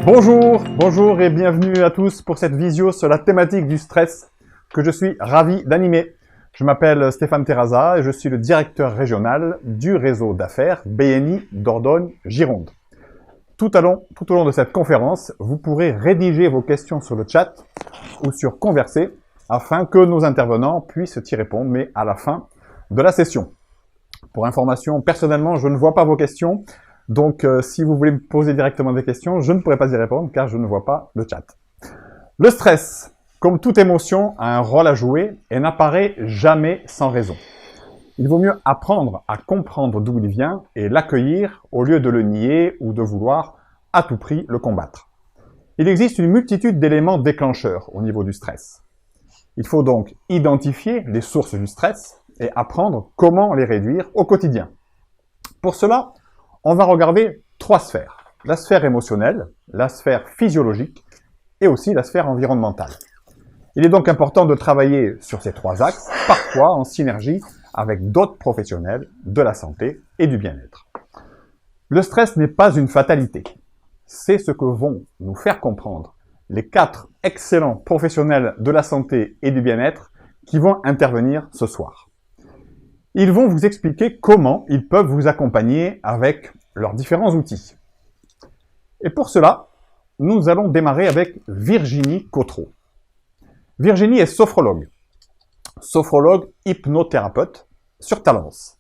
Bonjour et bienvenue à tous pour cette visio sur la thématique du stress que je suis ravi d'animer. Je m'appelle Stéphane Terraza et je suis le directeur régional du réseau d'affaires BNI Dordogne-Gironde. Tout au long de cette conférence, vous pourrez rédiger vos questions sur le chat ou sur Converser afin que nos intervenants puissent y répondre, mais à la fin de la session. Pour information, personnellement, je ne vois pas vos questions. Donc, si vous voulez me poser directement des questions, je ne pourrai pas y répondre car je ne vois pas le chat. Le stress, comme toute émotion, a un rôle à jouer et n'apparaît jamais sans raison. Il vaut mieux apprendre à comprendre d'où il vient et l'accueillir au lieu de le nier ou de vouloir à tout prix le combattre. Il existe une multitude d'éléments déclencheurs au niveau du stress. Il faut donc identifier les sources du stress et apprendre comment les réduire au quotidien. Pour cela, on va regarder trois sphères. La sphère émotionnelle, la sphère physiologique et aussi la sphère environnementale. Il est donc important de travailler sur ces trois axes, parfois en synergie avec d'autres professionnels de la santé et du bien-être. Le stress n'est pas une fatalité. C'est ce que vont nous faire comprendre les 4 excellents professionnels de la santé et du bien-être qui vont intervenir ce soir. Ils vont vous expliquer comment ils peuvent vous accompagner avec leurs différents outils. Et pour cela, nous allons démarrer avec Virginie Cotreau. Virginie est sophrologue hypnothérapeute sur Talence.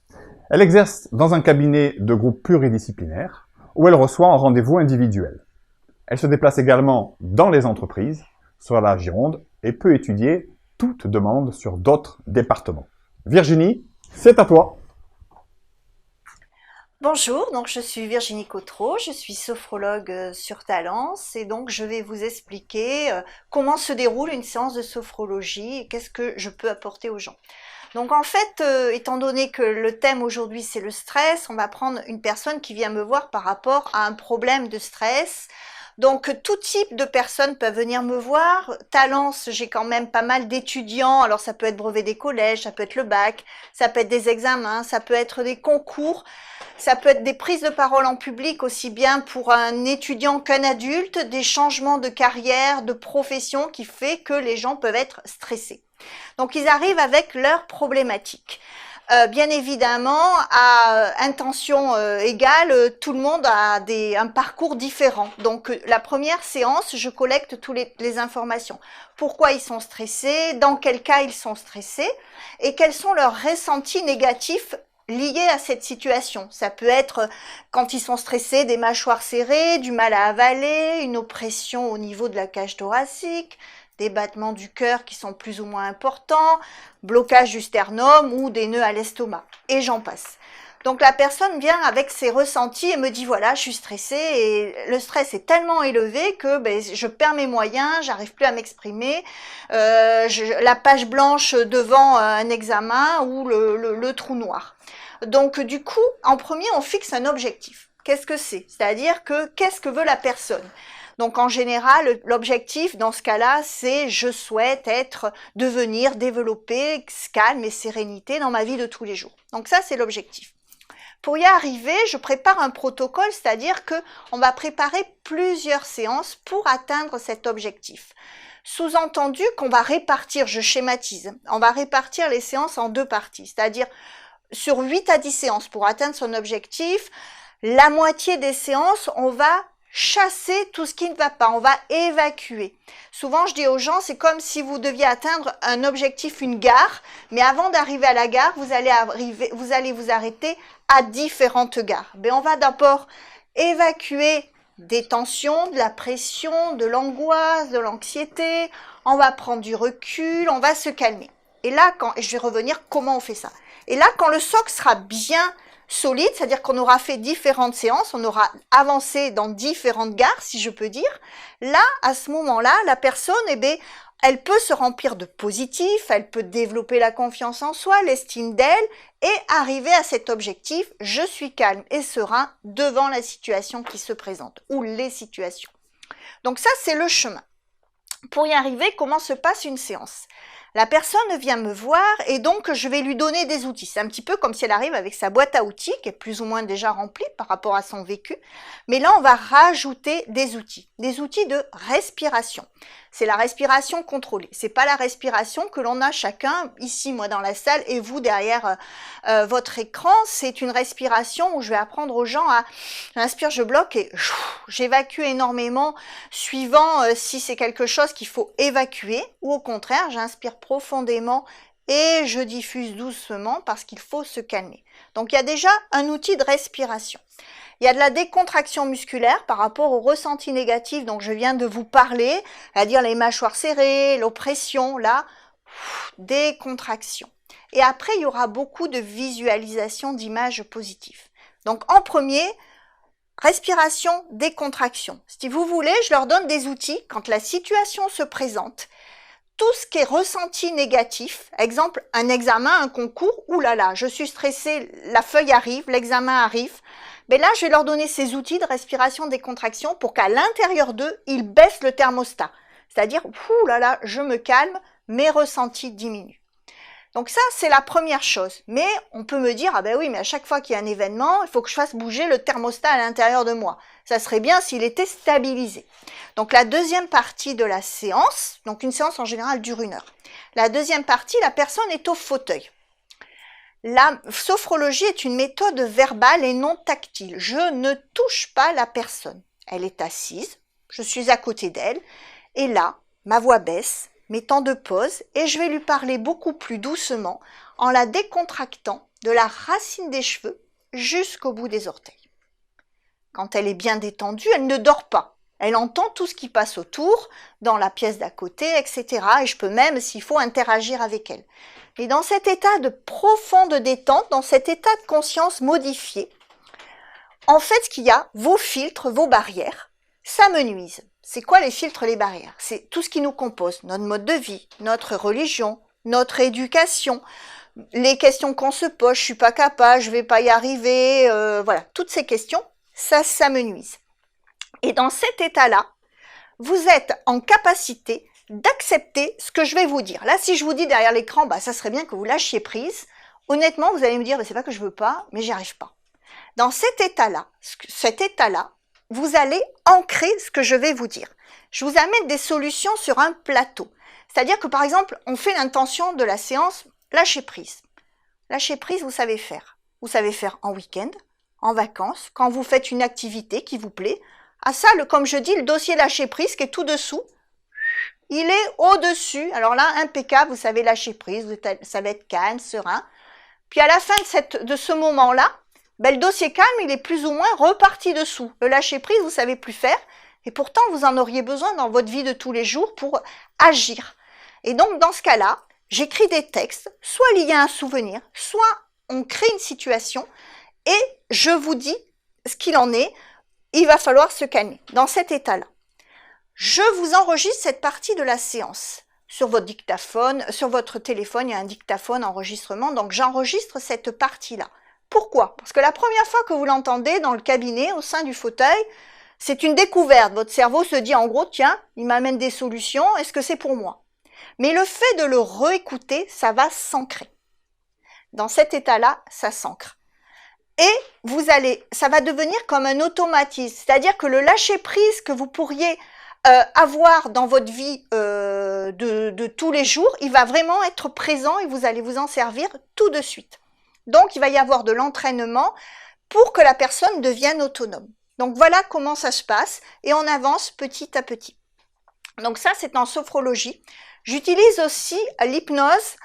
Elle exerce dans un cabinet de groupe pluridisciplinaire où elle reçoit un rendez-vous individuel. Elle se déplace également dans les entreprises, sur la Gironde, et peut étudier toute demande sur d'autres départements. Virginie, c'est à toi. Bonjour, donc je suis Virginie Cotreau, je suis sophrologue sur Talence et donc je vais vous expliquer comment se déroule une séance de sophrologie et qu'est-ce que je peux apporter aux gens. Donc en fait, étant donné que le thème aujourd'hui c'est le stress, on va prendre une personne qui vient me voir par rapport à un problème de stress. Donc tout type de personnes peuvent venir me voir. Talence, j'ai quand même pas mal d'étudiants, alors ça peut être brevet des collèges, ça peut être le bac, ça peut être des examens, ça peut être des concours, ça peut être des prises de parole en public aussi bien pour un étudiant qu'un adulte, des changements de carrière, de profession qui fait que les gens peuvent être stressés. Donc ils arrivent avec leurs problématiques. Bien évidemment, à intention égale, tout le monde a un parcours différent. Donc la première séance, je collecte toutes les informations. Pourquoi ils sont stressés, dans quel cas ils sont stressés et quels sont leurs ressentis négatifs liés à cette situation. Ça peut être, quand ils sont stressés, des mâchoires serrées, du mal à avaler, une oppression au niveau de la cage thoracique, des battements du cœur qui sont plus ou moins importants, blocage du sternum ou des nœuds à l'estomac, et j'en passe. Donc la personne vient avec ses ressentis et me dit voilà, je suis stressée et le stress est tellement élevé que je perds mes moyens, j'arrive plus à m'exprimer, la page blanche devant un examen ou le trou noir. Donc du coup, en premier, on fixe un objectif. Qu'est-ce que c'est? C'est-à-dire que qu'est-ce que veut la personne? Donc en général, l'objectif dans ce cas-là, c'est je souhaite devenir, développer calme et sérénité dans ma vie de tous les jours. Donc ça, c'est l'objectif. Pour y arriver, je prépare un protocole, c'est-à-dire que on va préparer plusieurs séances pour atteindre cet objectif. Sous-entendu qu'on va répartir, je schématise, on va répartir les séances en 2 parties, c'est-à-dire sur 8 à 10 séances pour atteindre son objectif, la moitié des séances, on va chasser tout ce qui ne va pas, on va évacuer. Souvent, je dis aux gens, c'est comme si vous deviez atteindre un objectif, une gare, mais avant d'arriver à la gare, vous allez vous arrêter à différentes gares. On va d'abord évacuer des tensions, de la pression, de l'angoisse, de l'anxiété, on va prendre du recul, on va se calmer. Et là, je vais revenir comment on fait ça. Et là, quand le socle sera bien solide, c'est-à-dire qu'on aura fait différentes séances, on aura avancé dans différentes gares, si je peux dire. Là, à ce moment-là, la personne, elle peut se remplir de positif, elle peut développer la confiance en soi, l'estime d'elle et arriver à cet objectif, je suis calme et serein devant la situation qui se présente ou les situations. Donc ça, c'est le chemin. Pour y arriver, comment se passe une séance? La personne vient me voir et donc je vais lui donner des outils. C'est un petit peu comme si elle arrive avec sa boîte à outils qui est plus ou moins déjà remplie par rapport à son vécu. Mais là, on va rajouter des outils de respiration. C'est la respiration contrôlée. C'est pas la respiration que l'on a chacun ici, moi dans la salle et vous derrière votre écran. C'est une respiration où je vais apprendre aux gens à j'inspire, je bloque et j'évacue énormément suivant si c'est quelque chose qu'il faut évacuer ou au contraire, j'inspire profondément et je diffuse doucement parce qu'il faut se calmer. Donc il y a déjà un outil de respiration. Il y a de la décontraction musculaire par rapport au ressenti négatif dont je viens de vous parler, c'est-à-dire les mâchoires serrées, l'oppression, là, décontraction. Et après, il y aura beaucoup de visualisation d'images positives. Donc en premier, respiration, décontraction. Si vous voulez, je leur donne des outils quand la situation se présente. Tout ce qui est ressenti négatif, exemple, un examen, un concours, oulala, je suis stressée, la feuille arrive, l'examen arrive, mais là, je vais leur donner ces outils de respiration, décontraction pour qu'à l'intérieur d'eux, ils baissent le thermostat. C'est-à-dire, oulala, je me calme, mes ressentis diminuent. Donc ça, c'est la première chose. Mais on peut me dire, ah ben oui, mais à chaque fois qu'il y a un événement, il faut que je fasse bouger le thermostat à l'intérieur de moi. Ça serait bien s'il était stabilisé. Donc la deuxième partie de la séance, donc une séance en général dure 1 heure. La deuxième partie, la personne est au fauteuil. La sophrologie est une méthode verbale et non tactile. Je ne touche pas la personne. Elle est assise, je suis à côté d'elle, et là, ma voix baisse, mes temps de pause, et je vais lui parler beaucoup plus doucement en la décontractant de la racine des cheveux jusqu'au bout des orteils. Quand elle est bien détendue, elle ne dort pas. Elle entend tout ce qui passe autour, dans la pièce d'à côté, etc. Et je peux même, s'il faut, interagir avec elle. Et dans cet état de profonde détente, dans cet état de conscience modifié, en fait, ce qu'il y a, vos filtres, vos barrières, ça me nuise. C'est quoi les filtres, les barrières? C'est tout ce qui nous compose, notre mode de vie, notre religion, notre éducation, les questions qu'on se pose, je suis pas capable, je vais pas y arriver, voilà, toutes ces questions, ça me nuise. Et dans cet état-là, vous êtes en capacité d'accepter ce que je vais vous dire. Là, si je vous dis derrière l'écran, ça serait bien que vous lâchiez prise. Honnêtement, vous allez me dire, c'est pas que je veux pas, mais j'y arrive pas. Dans cet état-là, vous allez ancrer ce que je vais vous dire. Je vous amène des solutions sur un plateau. C'est-à-dire que, par exemple, on fait l'intention de la séance lâcher prise. Lâcher prise, vous savez faire. Vous savez faire en week-end, en vacances, quand vous faites une activité qui vous plaît. Ah ça, comme je dis, le dossier lâcher prise qui est tout dessous, il est au-dessus. Alors là, impeccable, vous savez lâcher prise, ça va être calme, serein. Puis à la fin de ce moment-là, le dossier calme, il est plus ou moins reparti dessous. Le lâcher prise, vous savez plus faire. Et pourtant, vous en auriez besoin dans votre vie de tous les jours pour agir. Et donc, dans ce cas-là, j'écris des textes, soit liés à un souvenir, soit on crée une situation et je vous dis ce qu'il en est. Il va falloir se calmer dans cet état-là. Je vous enregistre cette partie de la séance sur votre dictaphone, sur votre téléphone, il y a un dictaphone enregistrement, donc j'enregistre cette partie-là. Pourquoi? Parce que la première fois que vous l'entendez dans le cabinet, au sein du fauteuil, c'est une découverte. Votre cerveau se dit en gros, tiens, il m'amène des solutions, est-ce que c'est pour moi? Mais le fait de le réécouter, ça va s'ancrer. Dans cet état-là, ça s'ancre. Et ça va devenir comme un automatisme. C'est-à-dire que le lâcher-prise que vous pourriez avoir dans votre vie de tous les jours, il va vraiment être présent et vous allez vous en servir tout de suite. Donc, il va y avoir de l'entraînement pour que la personne devienne autonome. Donc, voilà comment ça se passe et on avance petit à petit. Donc, ça, c'est en sophrologie. J'utilise aussi l'hypnose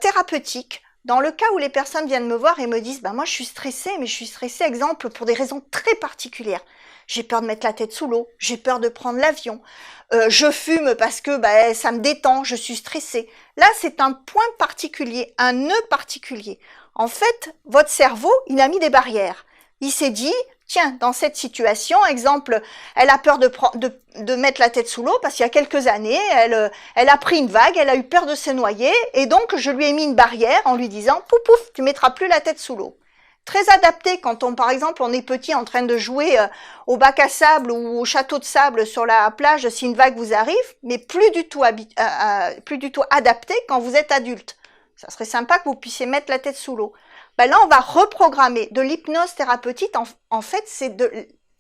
thérapeutique dans le cas où les personnes viennent me voir et me disent « moi, je suis stressée, mais je suis stressée, exemple, pour des raisons très particulières. J'ai peur de mettre la tête sous l'eau, j'ai peur de prendre l'avion, je fume parce que ça me détend, je suis stressée. » Là, c'est un point particulier, un nœud particulier. En fait, votre cerveau, il a mis des barrières. Il s'est dit, tiens, dans cette situation, exemple, elle a peur de mettre la tête sous l'eau parce qu'il y a quelques années, elle a pris une vague, elle a eu peur de se noyer et donc je lui ai mis une barrière en lui disant, pouf, pouf, tu mettras plus la tête sous l'eau. Très adapté quand par exemple, on est petit en train de jouer au bac à sable ou au château de sable sur la plage si une vague vous arrive, mais plus du tout adapté quand vous êtes adulte. Ça serait sympa que vous puissiez mettre la tête sous l'eau. Ben là, on va reprogrammer. De l'hypnose thérapeutique, en fait,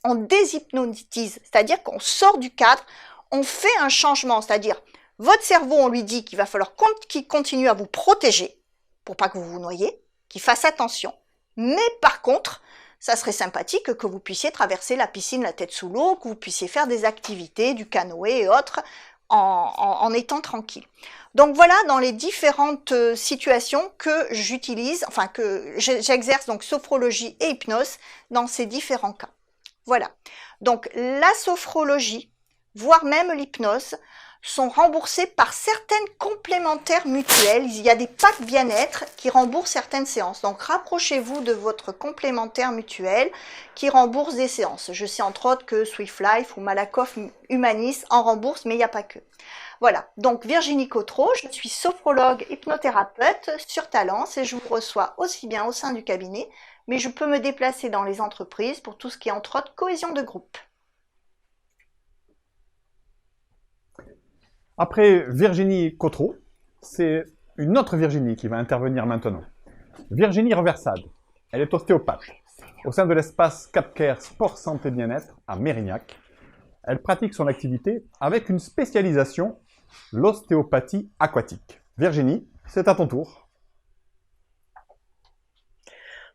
on déshypnotise, c'est-à-dire qu'on sort du cadre, on fait un changement, c'est-à-dire votre cerveau, on lui dit qu'il va falloir qu'il continue à vous protéger pour pas que vous vous noyiez, qu'il fasse attention. Mais par contre, ça serait sympathique que vous puissiez traverser la piscine la tête sous l'eau, que vous puissiez faire des activités, du canoë et autres, en étant tranquille. Donc voilà dans les différentes situations que j'utilise, enfin que j'exerce donc sophrologie et hypnose dans ces différents cas. Voilà. Donc la sophrologie, voire même l'hypnose, sont remboursés par certaines complémentaires mutuelles. Il y a des packs bien-être qui remboursent certaines séances. Donc, rapprochez-vous de votre complémentaire mutuel qui rembourse des séances. Je sais entre autres que Swift Life ou Malakoff Humanis en remboursent, mais il n'y a pas que. Voilà. Donc, Virginie Cotreau, je suis sophrologue hypnothérapeute sur Talence et je vous reçois aussi bien au sein du cabinet, mais je peux me déplacer dans les entreprises pour tout ce qui est entre autres cohésion de groupe. Après Virginie Cotreau, c'est une autre Virginie qui va intervenir maintenant. Virginie Reversade. Elle est ostéopathe au sein de l'espace CapCare Sport Santé Bien-être à Mérignac. Elle pratique son activité avec une spécialisation, l'ostéopathie aquatique. Virginie, c'est à ton tour.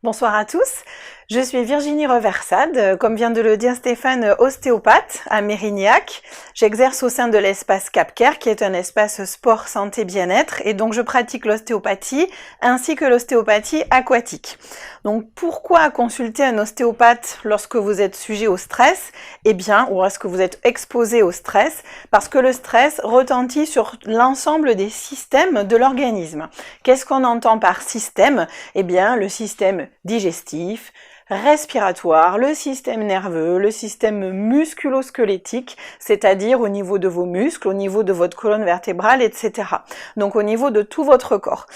Bonsoir à tous, je suis Virginie Reversade, comme vient de le dire Stéphane, ostéopathe à Mérignac. J'exerce au sein de l'espace CapCare, qui est un espace sport, santé, bien-être, et donc je pratique l'ostéopathie ainsi que l'ostéopathie aquatique. Donc pourquoi consulter un ostéopathe lorsque vous êtes sujet au stress? Eh bien, ou lorsque vous êtes exposé au stress, parce que le stress retentit sur l'ensemble des systèmes de l'organisme. Qu'est-ce qu'on entend par système? Eh bien, le système digestif, respiratoire, le système nerveux, le système musculo-squelettique, c'est-à-dire au niveau de vos muscles, au niveau de votre colonne vertébrale, etc. Donc au niveau de tout votre corps.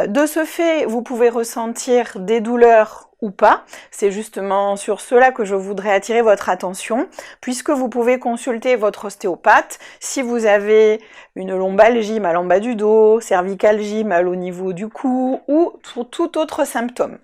De ce fait, vous pouvez ressentir des douleurs ou pas. C'est justement sur cela que je voudrais attirer votre attention, puisque vous pouvez consulter votre ostéopathe si vous avez une lombalgie, mal en bas du dos, cervicalgie, mal au niveau du cou ou tout autre symptôme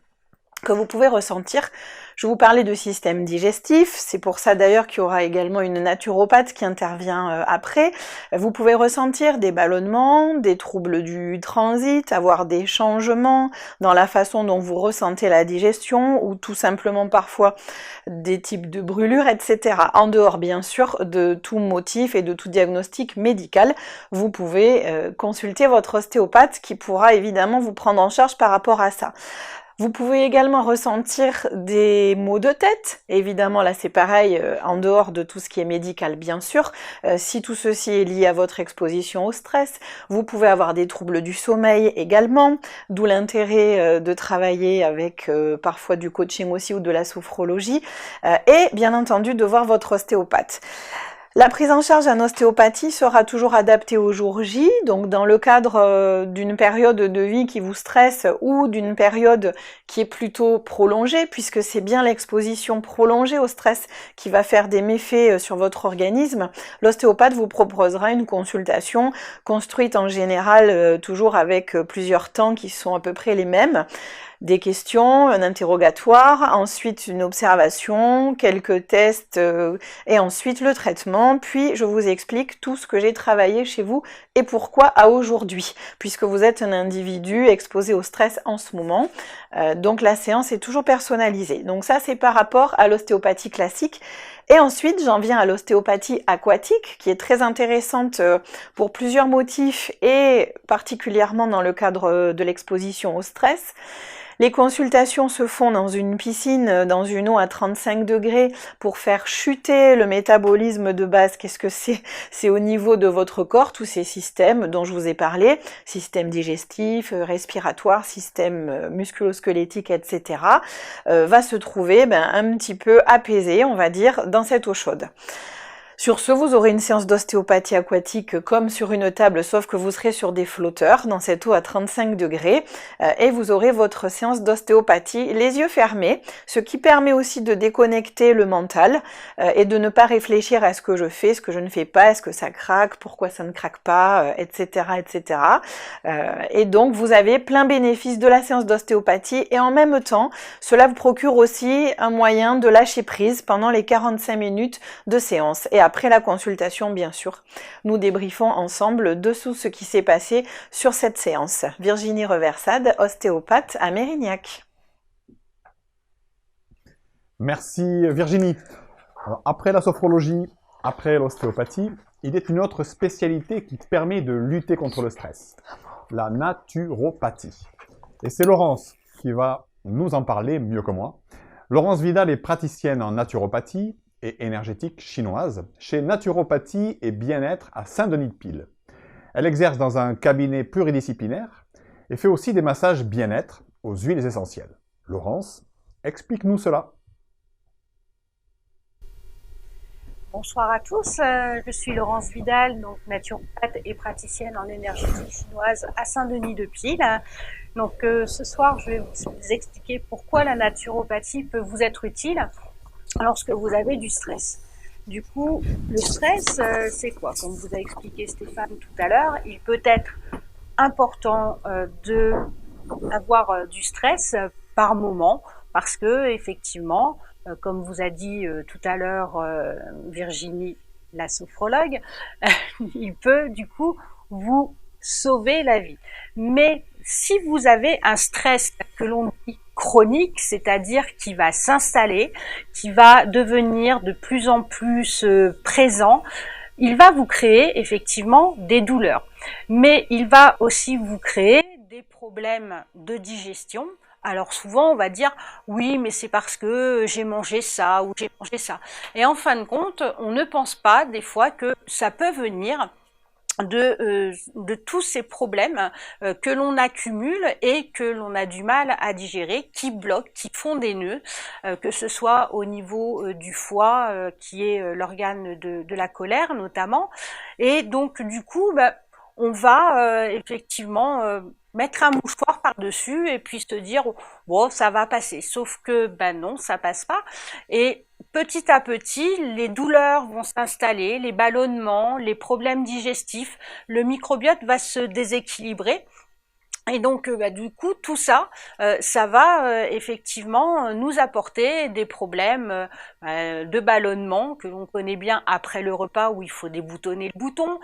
que vous pouvez ressentir. Je vous parlais de système digestif, c'est pour ça d'ailleurs qu'il y aura également une naturopathe qui intervient après. Vous pouvez ressentir des ballonnements, des troubles du transit, avoir des changements dans la façon dont vous ressentez la digestion ou tout simplement parfois des types de brûlures, etc. En dehors bien sûr de tout motif et de tout diagnostic médical, vous pouvez consulter votre ostéopathe qui pourra évidemment vous prendre en charge par rapport à ça. Vous pouvez également ressentir des maux de tête. Évidemment, là, c'est pareil, en dehors de tout ce qui est médical, bien sûr. Si tout ceci est lié à votre exposition au stress, vous pouvez avoir des troubles du sommeil également, d'où l'intérêt de travailler avec parfois du coaching aussi ou de la sophrologie, et bien entendu de voir votre ostéopathe. La prise en charge en ostéopathie sera toujours adaptée au jour J, donc dans le cadre d'une période de vie qui vous stresse ou d'une période qui est plutôt prolongée, puisque c'est bien l'exposition prolongée au stress qui va faire des méfaits sur votre organisme. L'ostéopathe vous proposera une consultation construite en général toujours avec plusieurs temps qui sont à peu près les mêmes. Des questions, un interrogatoire, ensuite une observation, quelques tests et ensuite le traitement. Puis je vous explique tout ce que j'ai travaillé chez vous et pourquoi à aujourd'hui, puisque vous êtes un individu exposé au stress en ce moment. Donc la séance est toujours personnalisée. Donc ça c'est par rapport à l'ostéopathie classique. Et ensuite, j'en viens à l'ostéopathie aquatique, qui est très intéressante pour plusieurs motifs et particulièrement dans le cadre de l'exposition au stress. Les consultations se font dans une piscine, dans une eau à 35 degrés pour faire chuter le métabolisme de base. Qu'est-ce que c'est? C'est au niveau de votre corps, tous ces systèmes dont je vous ai parlé, système digestif, respiratoire, système musculo-squelettique, etc., va se trouver un petit peu apaisé, on va dire, dans cette eau chaude. Sur ce, vous aurez une séance d'ostéopathie aquatique comme sur une table, sauf que vous serez sur des flotteurs dans cette eau à 35 degrés et vous aurez votre séance d'ostéopathie les yeux fermés, ce qui permet aussi de déconnecter le mental et de ne pas réfléchir à ce que je fais, ce que je ne fais pas, est-ce que ça craque, pourquoi ça ne craque pas, etc., etc. Et donc, vous avez plein bénéfice de la séance d'ostéopathie et en même temps, cela vous procure aussi un moyen de lâcher prise pendant les 45 minutes de séance. Et après la consultation, bien sûr, nous débriefons ensemble de tout ce qui s'est passé sur cette séance. Virginie Reversade, ostéopathe à Mérignac. Merci Virginie. Alors, après la sophrologie, après l'ostéopathie, il est une autre spécialité qui permet de lutter contre le stress, la naturopathie. Et c'est Laurence qui va nous en parler mieux que moi. Laurence Vidal est praticienne en naturopathie et énergétique chinoise chez Naturopathie et Bien-être à Saint-Denis-de-Pile. Elle exerce dans un cabinet pluridisciplinaire et fait aussi des massages bien-être aux huiles essentielles. Laurence, explique-nous cela. Bonsoir à tous, je suis Laurence Vidal, donc naturopathe et praticienne en énergétique chinoise à Saint-Denis-de-Pile. Donc ce soir, je vais vous expliquer pourquoi la naturopathie peut vous être utile lorsque vous avez du stress. Du coup, le stress, c'est quoi? Comme vous a expliqué Stéphane tout à l'heure, il peut être important d'avoir du stress par moment parce que effectivement, comme vous a dit tout à l'heure Virginie, la sophrologue, il peut du coup vous sauver la vie. Mais si vous avez un stress que l'on dit chronique, c'est-à-dire qui va s'installer, qui va devenir de plus en plus présent, il va vous créer effectivement des douleurs. Mais il va aussi vous créer des problèmes de digestion. Alors souvent on va dire oui mais c'est parce que j'ai mangé ça ou j'ai mangé ça. Et en fin de compte on ne pense pas des fois que ça peut venir de tous ces problèmes que l'on accumule et que l'on a du mal à digérer, qui bloquent, qui font des nœuds, que ce soit au niveau du foie qui est l'organe de la colère notamment. Et donc du coup on va effectivement mettre un mouchoir par-dessus et puis se dire bon ça va passer, sauf que non, ça passe pas. Et petit à petit les douleurs vont s'installer, les ballonnements, les problèmes digestifs, le microbiote va se déséquilibrer. Et donc, du coup, tout ça, ça va effectivement nous apporter des problèmes de ballonnement que l'on connaît bien après le repas où il faut déboutonner le bouton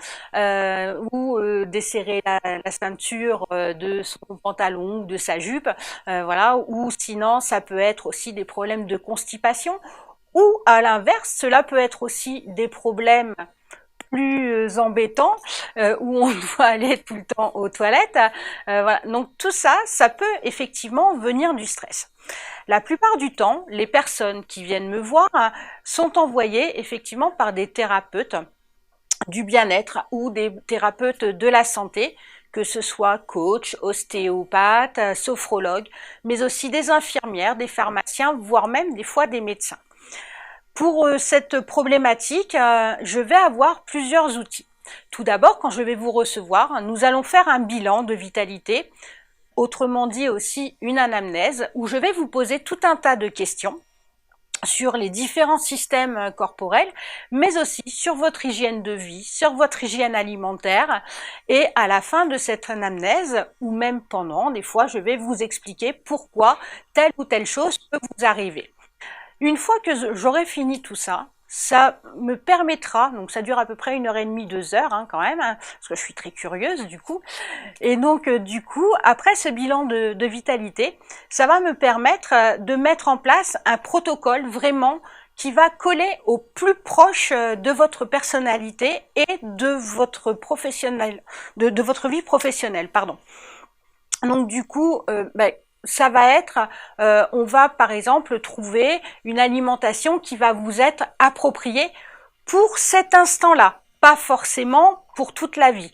ou desserrer la ceinture de son pantalon ou de sa jupe, voilà. Ou sinon, ça peut être aussi des problèmes de constipation. Ou à l'inverse, cela peut être aussi des problèmes plus embêtant où on doit aller tout le temps aux toilettes. Voilà. Donc tout ça, ça peut effectivement venir du stress. La plupart du temps, les personnes qui viennent me voir sont envoyées effectivement par des thérapeutes du bien-être ou des thérapeutes de la santé, que ce soit coach, ostéopathe, sophrologue, mais aussi des infirmières, des pharmaciens, voire même des fois des médecins. Pour cette problématique, je vais avoir plusieurs outils. Tout d'abord, quand je vais vous recevoir, nous allons faire un bilan de vitalité, autrement dit aussi une anamnèse, où je vais vous poser tout un tas de questions sur les différents systèmes corporels, mais aussi sur votre hygiène de vie, sur votre hygiène alimentaire. Et à la fin de cette anamnèse, ou même pendant, des fois, je vais vous expliquer pourquoi telle ou telle chose peut vous arriver. Une fois que j'aurai fini tout ça, ça me permettra, donc ça dure à peu près 1h30, 2h quand même, parce que je suis très curieuse du coup, et donc du coup, après ce bilan de vitalité, ça va me permettre de mettre en place un protocole vraiment qui va coller au plus proche de votre personnalité et de votre de votre vie professionnelle, pardon. Donc du coup, ça va être, on va par exemple trouver une alimentation qui va vous être appropriée pour cet instant-là, pas forcément pour toute la vie.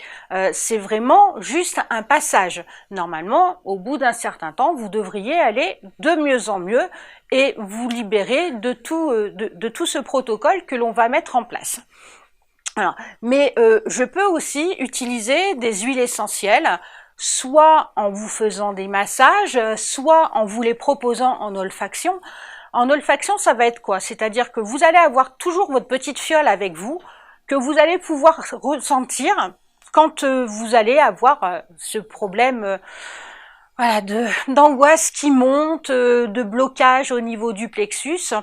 C'est vraiment juste un passage. Normalement, au bout d'un certain temps, vous devriez aller de mieux en mieux et vous libérer de tout ce protocole que l'on va mettre en place. Alors, mais je peux aussi utiliser des huiles essentielles, soit en vous faisant des massages, soit en vous les proposant en olfaction. En olfaction, ça va être quoi? C'est-à-dire que vous allez avoir toujours votre petite fiole avec vous, que vous allez pouvoir ressentir quand vous allez avoir ce problème voilà, d'angoisse qui monte, de blocage au niveau du plexus.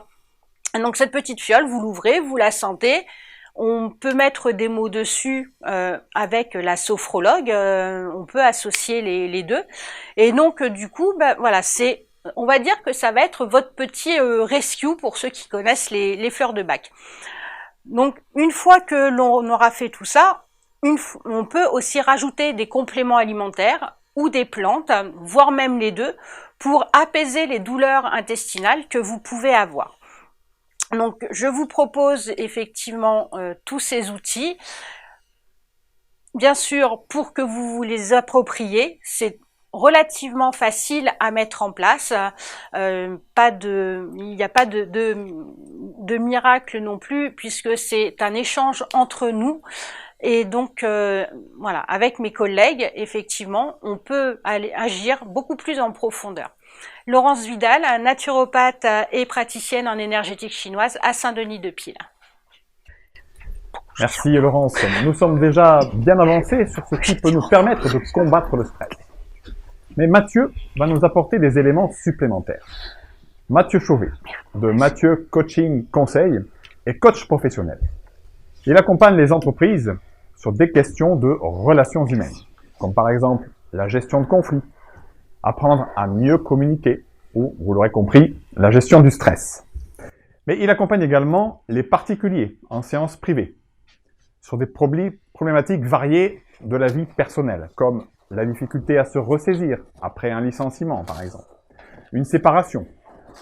Donc cette petite fiole, vous l'ouvrez, vous la sentez. On peut mettre des mots dessus avec la sophrologue, on peut associer les deux. Et donc du coup, voilà, on va dire que ça va être votre petit rescue pour ceux qui connaissent les fleurs de Bach. Donc une fois que l'on aura fait tout ça, on peut aussi rajouter des compléments alimentaires ou des plantes, voire même les deux, pour apaiser les douleurs intestinales que vous pouvez avoir. Donc je vous propose effectivement tous ces outils. Bien sûr, pour que vous vous les appropriez, c'est relativement facile à mettre en place. Il n'y a pas de miracle non plus, puisque c'est un échange entre nous. Et donc, voilà, avec mes collègues, effectivement, on peut aller agir beaucoup plus en profondeur. Laurence Vidal, naturopathe et praticienne en énergétique chinoise à Saint-Denis-de-Pile. Merci Laurence. Nous sommes déjà bien avancés sur ce qui peut nous permettre de combattre le stress. Mais Mathieu va nous apporter des éléments supplémentaires. Mathieu Chauvet, de Mathieu Coaching Conseil, est coach professionnel. Il accompagne les entreprises sur des questions de relations humaines, comme par exemple la gestion de conflits, apprendre à mieux communiquer, ou, vous l'aurez compris, la gestion du stress. Mais il accompagne également les particuliers en séance privée, sur des problématiques variées de la vie personnelle, comme la difficulté à se ressaisir après un licenciement, par exemple, une séparation,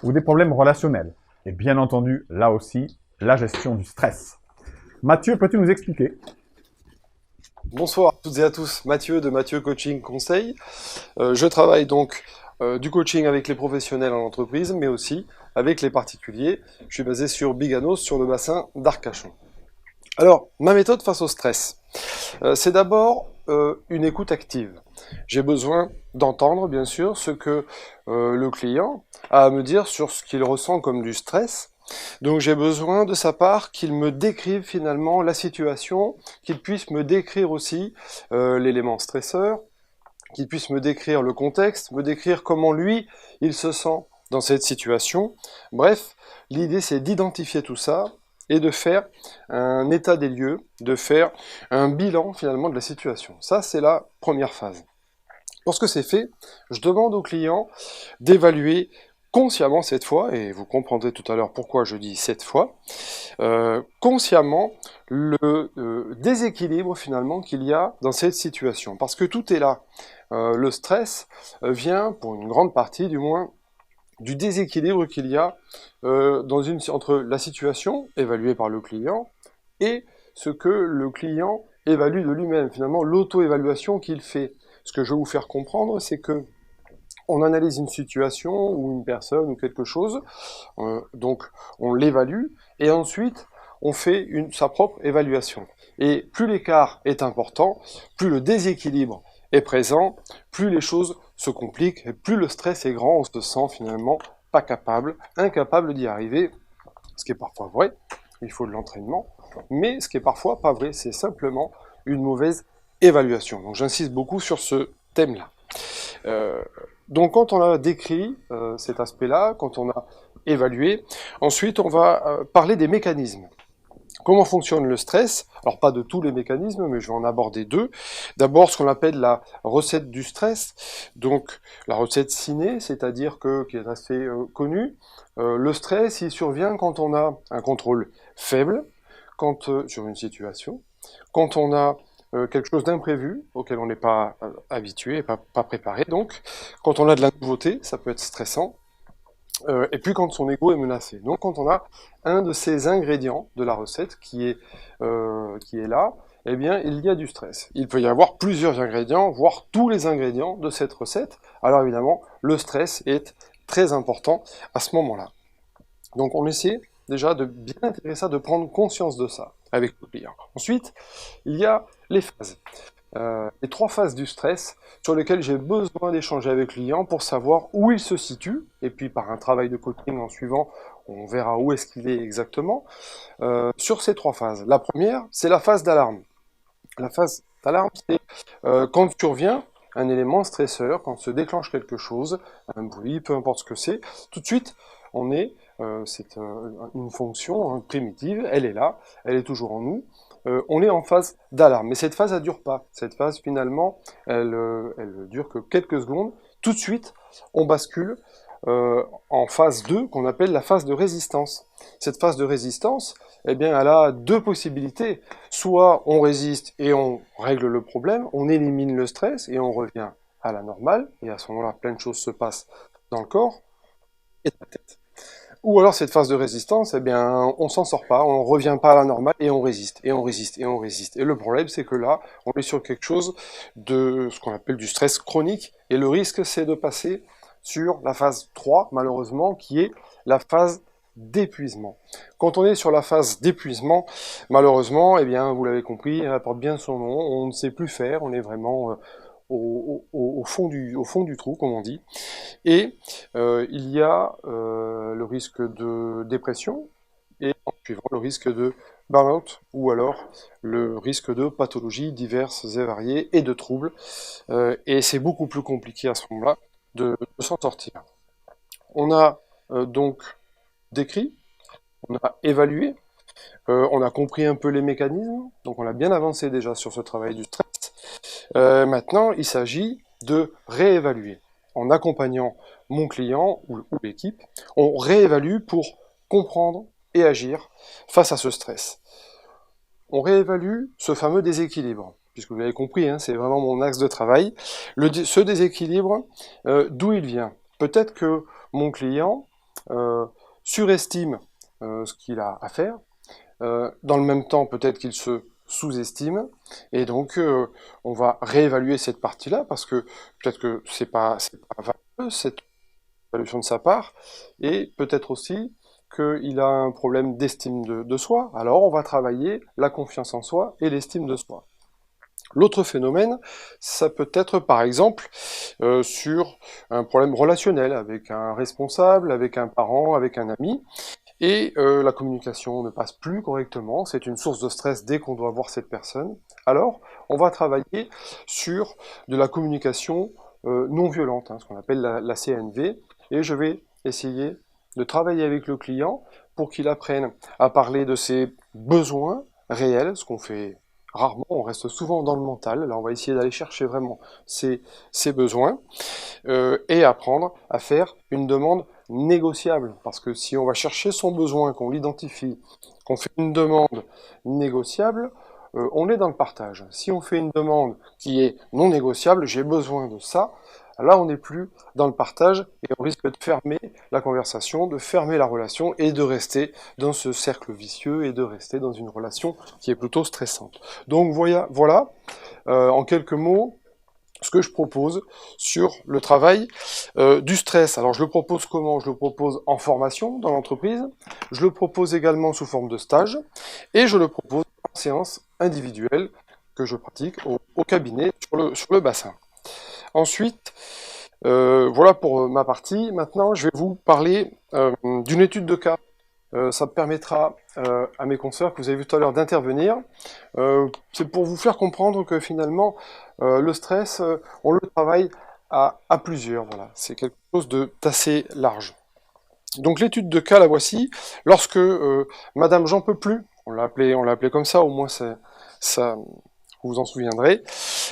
ou des problèmes relationnels, et bien entendu, là aussi, la gestion du stress. Mathieu, peux-tu nous expliquer? Bonsoir à toutes et à tous, Mathieu de Mathieu Coaching Conseil. Je travaille donc du coaching avec les professionnels en entreprise, mais aussi avec les particuliers. Je suis basé sur Biganos, sur le bassin d'Arcachon. Alors, ma méthode face au stress, c'est d'abord une écoute active. J'ai besoin d'entendre, bien sûr, ce que le client a à me dire sur ce qu'il ressent comme du stress. Donc j'ai besoin de sa part qu'il me décrive finalement la situation, qu'il puisse me décrire aussi l'élément stresseur, qu'il puisse me décrire le contexte, me décrire comment lui, il se sent dans cette situation. Bref, l'idée c'est d'identifier tout ça et de faire un état des lieux, de faire un bilan finalement de la situation. Ça, c'est la première phase. Lorsque c'est fait, je demande au client d'évaluer consciemment cette fois, et vous comprendrez tout à l'heure pourquoi je dis cette fois, consciemment le déséquilibre finalement qu'il y a dans cette situation. Parce que tout est là. Le stress vient, pour une grande partie du moins, du déséquilibre qu'il y a entre la situation évaluée par le client et ce que le client évalue de lui-même, finalement l'auto-évaluation qu'il fait. Ce que je veux vous faire comprendre, c'est que on analyse une situation ou une personne ou quelque chose, donc on l'évalue et ensuite on fait sa propre évaluation. Et plus l'écart est important, plus le déséquilibre est présent, plus les choses se compliquent et plus le stress est grand, on se sent finalement pas capable, incapable d'y arriver, ce qui est parfois vrai, il faut de l'entraînement, mais ce qui est parfois pas vrai, c'est simplement une mauvaise évaluation. Donc j'insiste beaucoup sur ce thème-là. Donc quand on a décrit cet aspect-là, quand on a évalué, ensuite on va parler des mécanismes. Comment fonctionne le stress? Alors pas de tous les mécanismes, mais je vais en aborder deux. D'abord ce qu'on appelle la recette du stress, donc la recette ciné, c'est-à-dire qui est assez connue. Le stress, il survient quand on a un contrôle faible, sur une situation, quand on a quelque chose d'imprévu, auquel on n'est pas habitué, pas préparé, donc quand on a de la nouveauté, ça peut être stressant, et puis quand son ego est menacé. Donc quand on a un de ces ingrédients de la recette qui est là, eh bien il y a du stress. Il peut y avoir plusieurs ingrédients, voire tous les ingrédients de cette recette. Alors évidemment, le stress est très important à ce moment-là. Donc on essaie déjà de bien intégrer ça, de prendre conscience de ça avec le client. Ensuite, il y a les phases. Les 3 phases du stress sur lesquelles j'ai besoin d'échanger avec le client pour savoir où il se situe, et puis par un travail de coaching en suivant, on verra où est-ce qu'il est exactement, sur ces 3 phases. La première, c'est la phase d'alarme. La phase d'alarme, c'est quand survient un élément stresseur, quand se déclenche quelque chose, un bruit, peu importe ce que c'est, tout de suite, on est, c'est une fonction primitive, elle est là, elle est toujours en nous, on est en phase d'alarme. Mais cette phase, elle dure pas. Cette phase, finalement, elle dure que quelques secondes. Tout de suite, on bascule en phase 2, qu'on appelle la phase de résistance. Cette phase de résistance, eh bien, elle a 2 possibilités. Soit on résiste et on règle le problème, on élimine le stress et on revient à la normale, et à ce moment-là, plein de choses se passent dans le corps et dans la tête. Ou alors cette phase de résistance, eh bien, on s'en sort pas, on revient pas à la normale et on résiste, et on résiste, et on résiste. Et le problème, c'est que là, on est sur quelque chose de ce qu'on appelle du stress chronique, et le risque, c'est de passer sur la phase 3, malheureusement, qui est la phase d'épuisement. Quand on est sur la phase d'épuisement, malheureusement, eh bien, vous l'avez compris, elle apporte bien son nom, on ne sait plus faire, on est vraiment au fond du trou, comme on dit. Et il y a le risque de dépression et en suivant le risque de burn-out ou alors le risque de pathologies diverses et variées et de troubles. Et c'est beaucoup plus compliqué à ce moment-là de s'en sortir. On a donc décrit, on a évalué, on a compris un peu les mécanismes, donc on a bien avancé déjà sur ce travail du stress. Maintenant, il s'agit de réévaluer. En accompagnant mon client ou l'équipe, on réévalue pour comprendre et agir face à ce stress. On réévalue ce fameux déséquilibre, puisque vous l'avez compris, hein, c'est vraiment mon axe de travail. Ce déséquilibre, d'où il vient? Peut-être que mon client surestime ce qu'il a à faire. Dans le même temps, peut-être qu'il se sous-estime, et donc on va réévaluer cette partie-là, parce que peut-être que c'est pas valable, cette évaluation de sa part, et peut-être aussi qu'il a un problème d'estime de soi, alors on va travailler la confiance en soi et l'estime de soi. L'autre phénomène, ça peut être par exemple sur un problème relationnel avec un responsable, avec un parent, avec un ami, et la communication ne passe plus correctement, c'est une source de stress dès qu'on doit voir cette personne. Alors, on va travailler sur de la communication non violente, hein, ce qu'on appelle la CNV, et je vais essayer de travailler avec le client pour qu'il apprenne à parler de ses besoins réels, ce qu'on fait rarement, on reste souvent dans le mental. Là, on va essayer d'aller chercher vraiment ses besoins et apprendre à faire une demande négociable. Parce que si on va chercher son besoin, qu'on l'identifie, qu'on fait une demande négociable, on est dans le partage. Si on fait une demande qui est non négociable, j'ai besoin de ça, là on n'est plus dans le partage et on risque de fermer la conversation, de fermer la relation et de rester dans ce cercle vicieux et de rester dans une relation qui est plutôt stressante. Donc voilà en quelques mots, ce que je propose sur le travail du stress. Alors je le propose comment? Je le propose en formation dans l'entreprise, je le propose également sous forme de stage, et je le propose en séance individuelle que je pratique au cabinet sur le bassin. Ensuite, voilà pour ma partie. Maintenant, je vais vous parler d'une étude de cas. Ça permettra à mes consoeurs que vous avez vu tout à l'heure d'intervenir. C'est pour vous faire comprendre que finalement, le stress, on le travaille à plusieurs. Voilà. C'est quelque chose d'assez large. Donc l'étude de cas, la voici. Lorsque Madame J'en peux plus, on l'a appelé comme ça, au moins ça vous vous en souviendrez,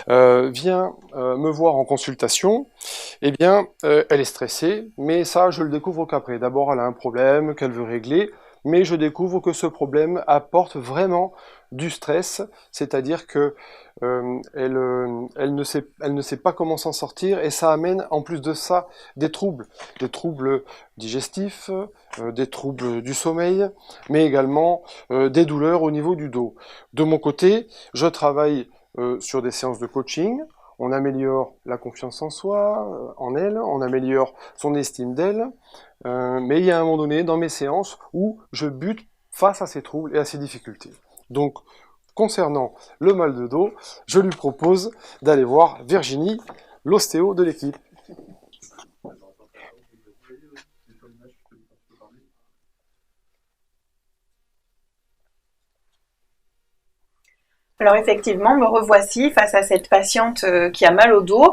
vient me voir en consultation, eh bien, elle est stressée, mais ça, je le découvre qu'après. D'abord, elle a un problème qu'elle veut régler, mais je découvre que ce problème apporte vraiment du stress, c'est-à-dire que elle ne sait pas comment s'en sortir, et ça amène, en plus de ça, des troubles digestifs, des troubles du sommeil, mais également des douleurs au niveau du dos. De mon côté, je travaille sur des séances de coaching, on améliore la confiance en soi, en elle, on améliore son estime d'elle, mais il y a un moment donné dans mes séances où je bute face à ces troubles et à ces difficultés. Donc, concernant le mal de dos, je lui propose d'aller voir Virginie, l'ostéo de l'équipe. Alors effectivement, me revoici face à cette patiente qui a mal au dos.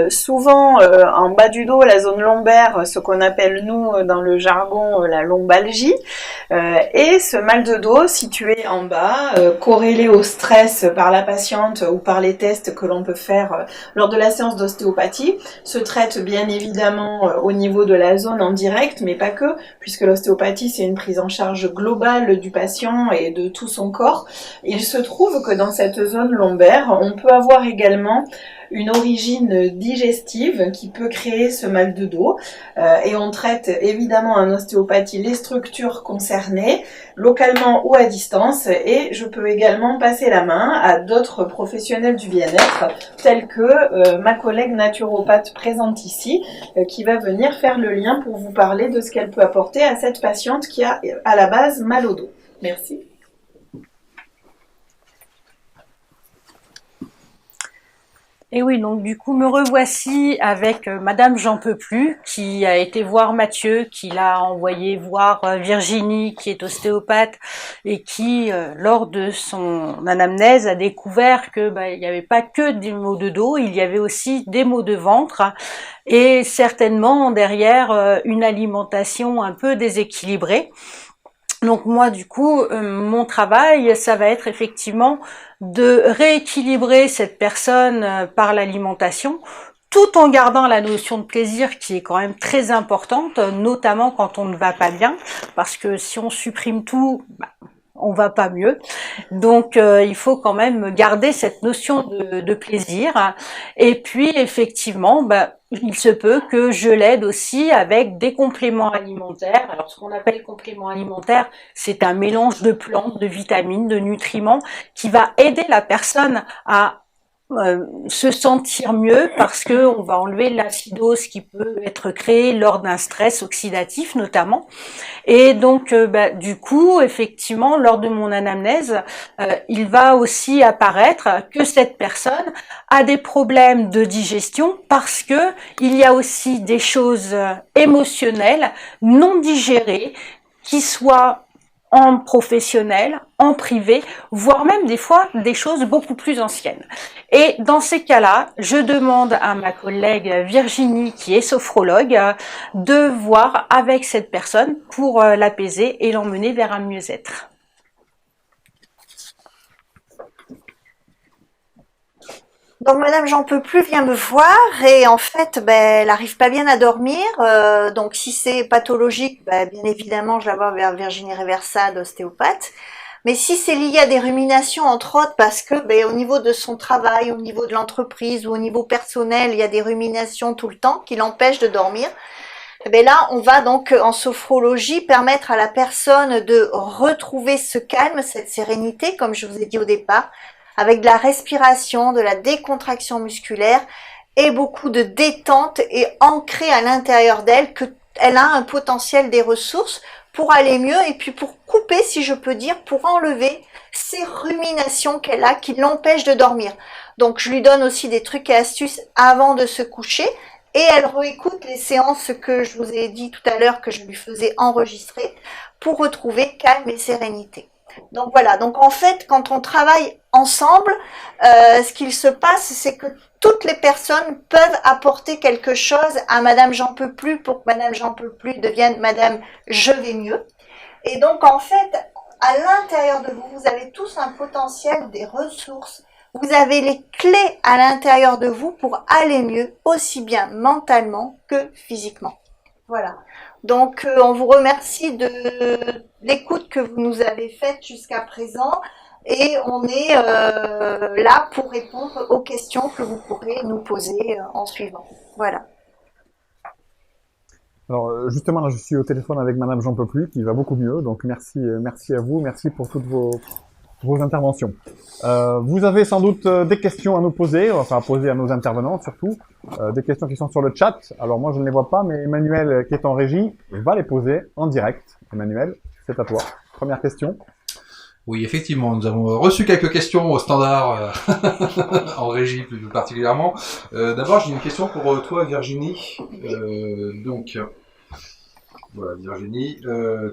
Souvent, en bas du dos, la zone lombaire, ce qu'on appelle nous dans le jargon la lombalgie, et ce mal de dos situé en bas, corrélé au stress par la patiente ou par les tests que l'on peut faire lors de la séance d'ostéopathie, se traite bien évidemment au niveau de la zone en direct, mais pas que, puisque l'ostéopathie c'est une prise en charge globale du patient et de tout son corps. Il se trouve que dans cette zone lombaire, on peut avoir également une origine digestive qui peut créer ce mal de dos et on traite évidemment en ostéopathie les structures concernées, localement ou à distance, et je peux également passer la main à d'autres professionnels du bien-être tels que ma collègue naturopathe présente ici qui va venir faire le lien pour vous parler de ce qu'elle peut apporter à cette patiente qui a à la base mal au dos. Merci. Et oui, donc du coup, me revoici avec Madame J'en peux plus, qui a été voir Mathieu, qui l'a envoyé voir Virginie, qui est ostéopathe, et qui, lors de son anamnèse, a découvert que il n'y avait pas que des maux de dos, il y avait aussi des maux de ventre, et certainement derrière une alimentation un peu déséquilibrée. Donc moi, du coup, mon travail, ça va être effectivement de rééquilibrer cette personne par l'alimentation, tout en gardant la notion de plaisir qui est quand même très importante, notamment quand on ne va pas bien, parce que si on supprime tout, on va pas mieux. Donc il faut quand même garder cette notion de plaisir. Et puis effectivement, il se peut que je l'aide aussi avec des compléments alimentaires. Alors ce qu'on appelle complément alimentaire, c'est un mélange de plantes, de vitamines, de nutriments qui va aider la personne à se sentir mieux parce que on va enlever l'acidose qui peut être créée lors d'un stress oxydatif notamment. Et donc du coup effectivement lors de mon anamnèse il va aussi apparaître que cette personne a des problèmes de digestion parce que il y a aussi des choses émotionnelles non digérées qui soient en professionnel, en privé, voire même des fois des choses beaucoup plus anciennes. Et dans ces cas-là, je demande à ma collègue Virginie, qui est sophrologue, de voir avec cette personne pour l'apaiser et l'emmener vers un mieux-être. Donc Madame J'en peux plus vient me voir et en fait elle arrive pas bien à dormir. Donc si c'est pathologique, bien évidemment je la vois vers Virginie Reversade, ostéopathe. Mais si c'est lié à des ruminations entre autres parce que au niveau de son travail, au niveau de l'entreprise ou au niveau personnel, il y a des ruminations tout le temps qui l'empêchent de dormir. Là, on va donc en sophrologie permettre à la personne de retrouver ce calme, cette sérénité, comme je vous ai dit au départ, avec de la respiration, de la décontraction musculaire et beaucoup de détente et ancrer à l'intérieur d'elle qu'elle a un potentiel des ressources pour aller mieux et puis pour couper, si je peux dire, pour enlever ces ruminations qu'elle a qui l'empêchent de dormir. Donc je lui donne aussi des trucs et astuces avant de se coucher et elle réécoute les séances que je vous ai dit tout à l'heure que je lui faisais enregistrer pour retrouver calme et sérénité. Donc voilà, donc en fait, quand on travaille ensemble, ce qu'il se passe, c'est que toutes les personnes peuvent apporter quelque chose à Madame J'en peux plus pour que Madame J'en peux plus devienne Madame Je vais mieux. Et donc en fait, à l'intérieur de vous, vous avez tous un potentiel, des ressources. Vous avez les clés à l'intérieur de vous pour aller mieux, aussi bien mentalement que physiquement. Voilà. Donc, on vous remercie de l'écoute que vous nous avez faite jusqu'à présent et on est là pour répondre aux questions que vous pourrez nous poser en suivant. Voilà. Alors justement, là, je suis au téléphone avec Madame J'en peux plus, qui va beaucoup mieux. Donc merci à vous, merci pour toutes vos interventions. Vous avez sans doute des questions à nous poser, enfin à poser à nos intervenants surtout, des questions qui sont sur le chat. Alors moi je ne les vois pas, mais Emmanuel qui est en régie va les poser en direct. Emmanuel, c'est à toi. Première question. Oui, effectivement, nous avons reçu quelques questions au standard, en régie plus particulièrement. D'abord, j'ai une question pour toi, Virginie. Voilà, Virginie,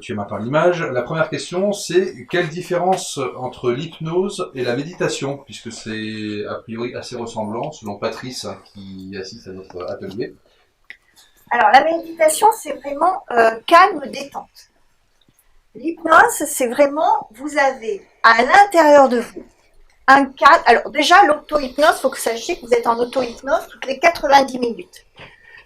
tu es maintenant à l'image. La première question, c'est quelle différence entre l'hypnose et la méditation, puisque c'est a priori assez ressemblant, selon Patrice, qui assiste à notre atelier. Alors, la méditation, c'est vraiment calme, détente. L'hypnose, c'est vraiment, vous avez à l'intérieur de vous un cadre. Alors, déjà, l'auto-hypnose, il faut que vous sachiez que vous êtes en auto-hypnose toutes les 90 minutes.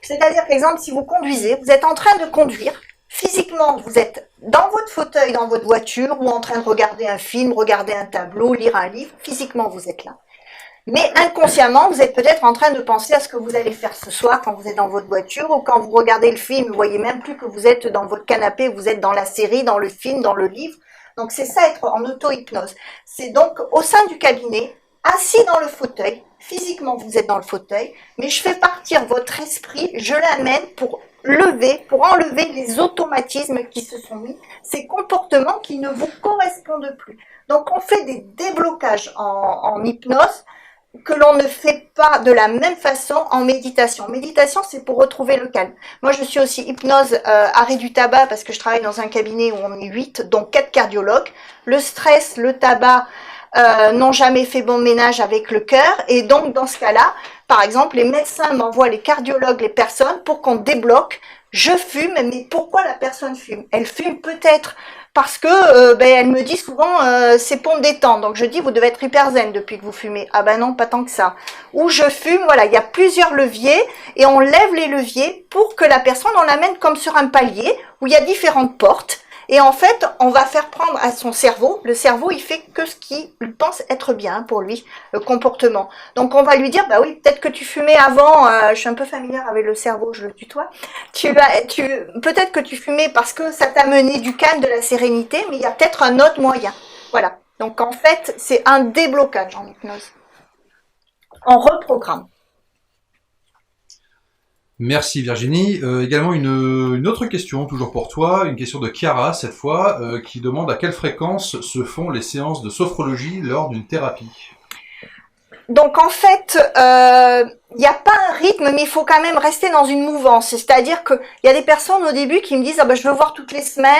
C'est-à-dire, par exemple, si vous conduisez, vous êtes en train de conduire, physiquement, vous êtes dans votre fauteuil, dans votre voiture, ou en train de regarder un film, regarder un tableau, lire un livre, physiquement, vous êtes là. Mais inconsciemment, vous êtes peut-être en train de penser à ce que vous allez faire ce soir quand vous êtes dans votre voiture, ou quand vous regardez le film, vous voyez même plus que vous êtes dans votre canapé, vous êtes dans la série, dans le film, dans le livre. Donc c'est ça, être en auto-hypnose. C'est donc au sein du cabinet, assis dans le fauteuil, physiquement vous êtes dans le fauteuil, mais je fais partir votre esprit, je l'amène pour enlever les automatismes qui se sont mis, ces comportements qui ne vous correspondent plus. Donc on fait des déblocages en hypnose que l'on ne fait pas de la même façon en méditation. Méditation, c'est pour retrouver le calme. Moi, je suis aussi hypnose arrêt du tabac parce que je travaille dans un cabinet où on est 8, dont 4 cardiologues. Le stress, le tabac n'ont jamais fait bon ménage avec le cœur. Et donc, dans ce cas-là, par exemple, les médecins m'envoient, les cardiologues, les personnes pour qu'on débloque. Je fume, mais pourquoi la personne fume? Elle fume peut-être parce que elle me dit souvent c'est pour me détendre. Donc je dis vous devez être hyper zen depuis que vous fumez. Ah ben non, pas tant que ça. Ou je fume, voilà, il y a plusieurs leviers et on lève les leviers pour que la personne, on l'amène comme sur un palier où il y a différentes portes. Et en fait, on va faire prendre à son cerveau, le cerveau, il fait que ce qu'il pense être bien pour lui, le comportement. Donc on va lui dire, bah oui, peut-être que tu fumais avant, je suis un peu familière avec le cerveau, je le tutoie, peut-être que tu fumais parce que ça t'a mené du calme, de la sérénité, mais il y a peut-être un autre moyen. Voilà. Donc en fait, c'est un déblocage en hypnose. On reprogramme. Merci Virginie. Également une autre question, toujours pour toi, une question de Chiara cette fois, qui demande à quelle fréquence se font les séances de sophrologie lors d'une thérapie. Donc en fait, il n'y a pas un rythme, mais il faut quand même rester dans une mouvance. C'est-à-dire qu'il y a des personnes au début qui me disent ah ben, je veux voir toutes les semaines,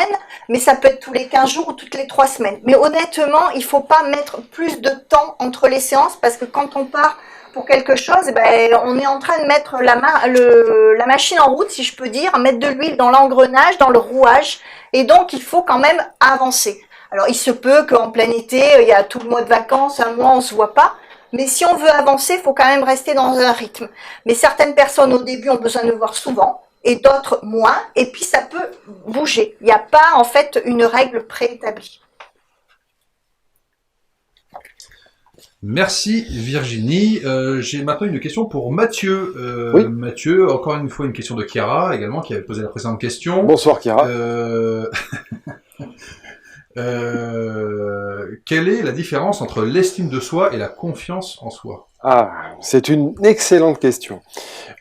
mais ça peut être tous les 15 jours ou toutes les 3 semaines. Mais honnêtement, il ne faut pas mettre plus de temps entre les séances parce que quand on part pour quelque chose, ben, on est en train de mettre la machine en route, si je peux dire, mettre de l'huile dans l'engrenage, dans le rouage, et donc il faut quand même avancer. Alors il se peut qu'en plein été, il y a tout le mois de vacances, un mois, on se voit pas, mais si on veut avancer, il faut quand même rester dans un rythme. Mais certaines personnes au début ont besoin de voir souvent, et d'autres moins, et puis ça peut bouger. Il n'y a pas en fait une règle préétablie. Merci Virginie. J'ai maintenant une question pour Mathieu. Oui. Mathieu, encore une fois une question de Chiara également, qui avait posé la précédente question. Bonsoir Chiara. Quelle est la différence entre l'estime de soi et la confiance en soi? Ah, c'est une excellente question.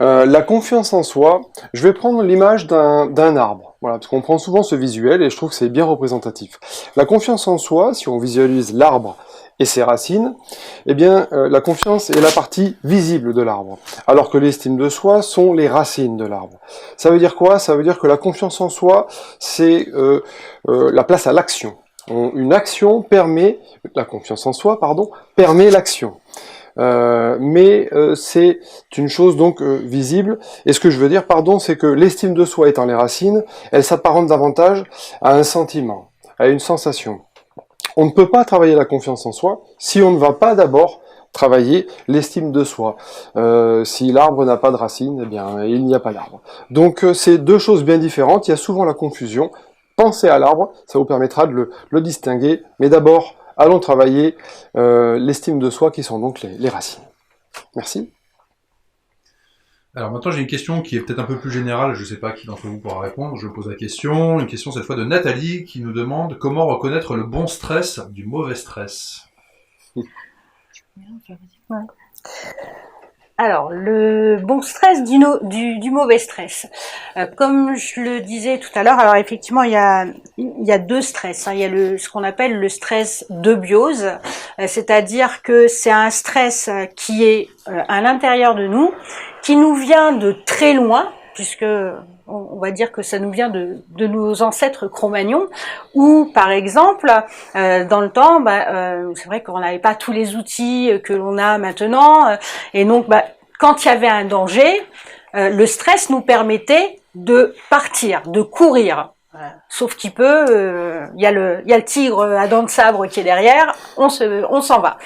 La confiance en soi, je vais prendre l'image d'un arbre, voilà, parce qu'on prend souvent ce visuel et je trouve que c'est bien représentatif. La confiance en soi, si on visualise l'arbre et ses racines, eh bien, la confiance est la partie visible de l'arbre, alors que l'estime de soi sont les racines de l'arbre. Ça veut dire quoi? Ça veut dire que la confiance en soi, c'est la place à l'action. Une action permet, la confiance en soi, pardon, permet l'action. Mais c'est une chose donc visible. Et ce que je veux dire, pardon, c'est que l'estime de soi étant les racines, elle s'apparente davantage à un sentiment, à une sensation. On ne peut pas travailler la confiance en soi si on ne va pas d'abord travailler l'estime de soi. Si l'arbre n'a pas de racines, eh bien, il n'y a pas d'arbre. Donc c'est deux choses bien différentes. Il y a souvent la confusion. Pensez à l'arbre, ça vous permettra de le distinguer. Mais d'abord, allons travailler l'estime de soi qui sont donc les racines. Merci. Alors maintenant, j'ai une question qui est peut-être un peu plus générale. Je ne sais pas qui d'entre vous pourra répondre. Je pose la question. Une question cette fois de Nathalie qui nous demande comment reconnaître le bon stress du mauvais stress. Ouais. Alors, le bon stress du mauvais stress. Comme je le disais tout à l'heure, alors effectivement, il y a deux stress. Hein. Il y a ce qu'on appelle le stress de biose, c'est-à-dire que c'est un stress qui est à l'intérieur de nous, qui nous vient de très loin, puisque on va dire que ça nous vient de nos ancêtres Cro-Magnons, ou par exemple, dans le temps, c'est vrai qu'on n'avait pas tous les outils que l'on a maintenant, et donc quand il y avait un danger, le stress nous permettait de partir, de courir. Sauf qu'il peut, il y a le tigre à dents de sabre qui est derrière, on s'en va.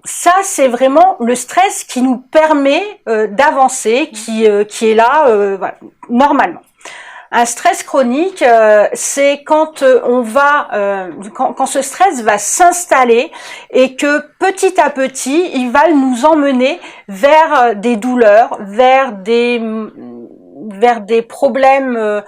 Ça, c'est vraiment le stress qui nous permet d'avancer, qui est là voilà, normalement. Un stress chronique, c'est quand quand ce stress va s'installer et que petit à petit, il va nous emmener vers des douleurs, vers des problèmes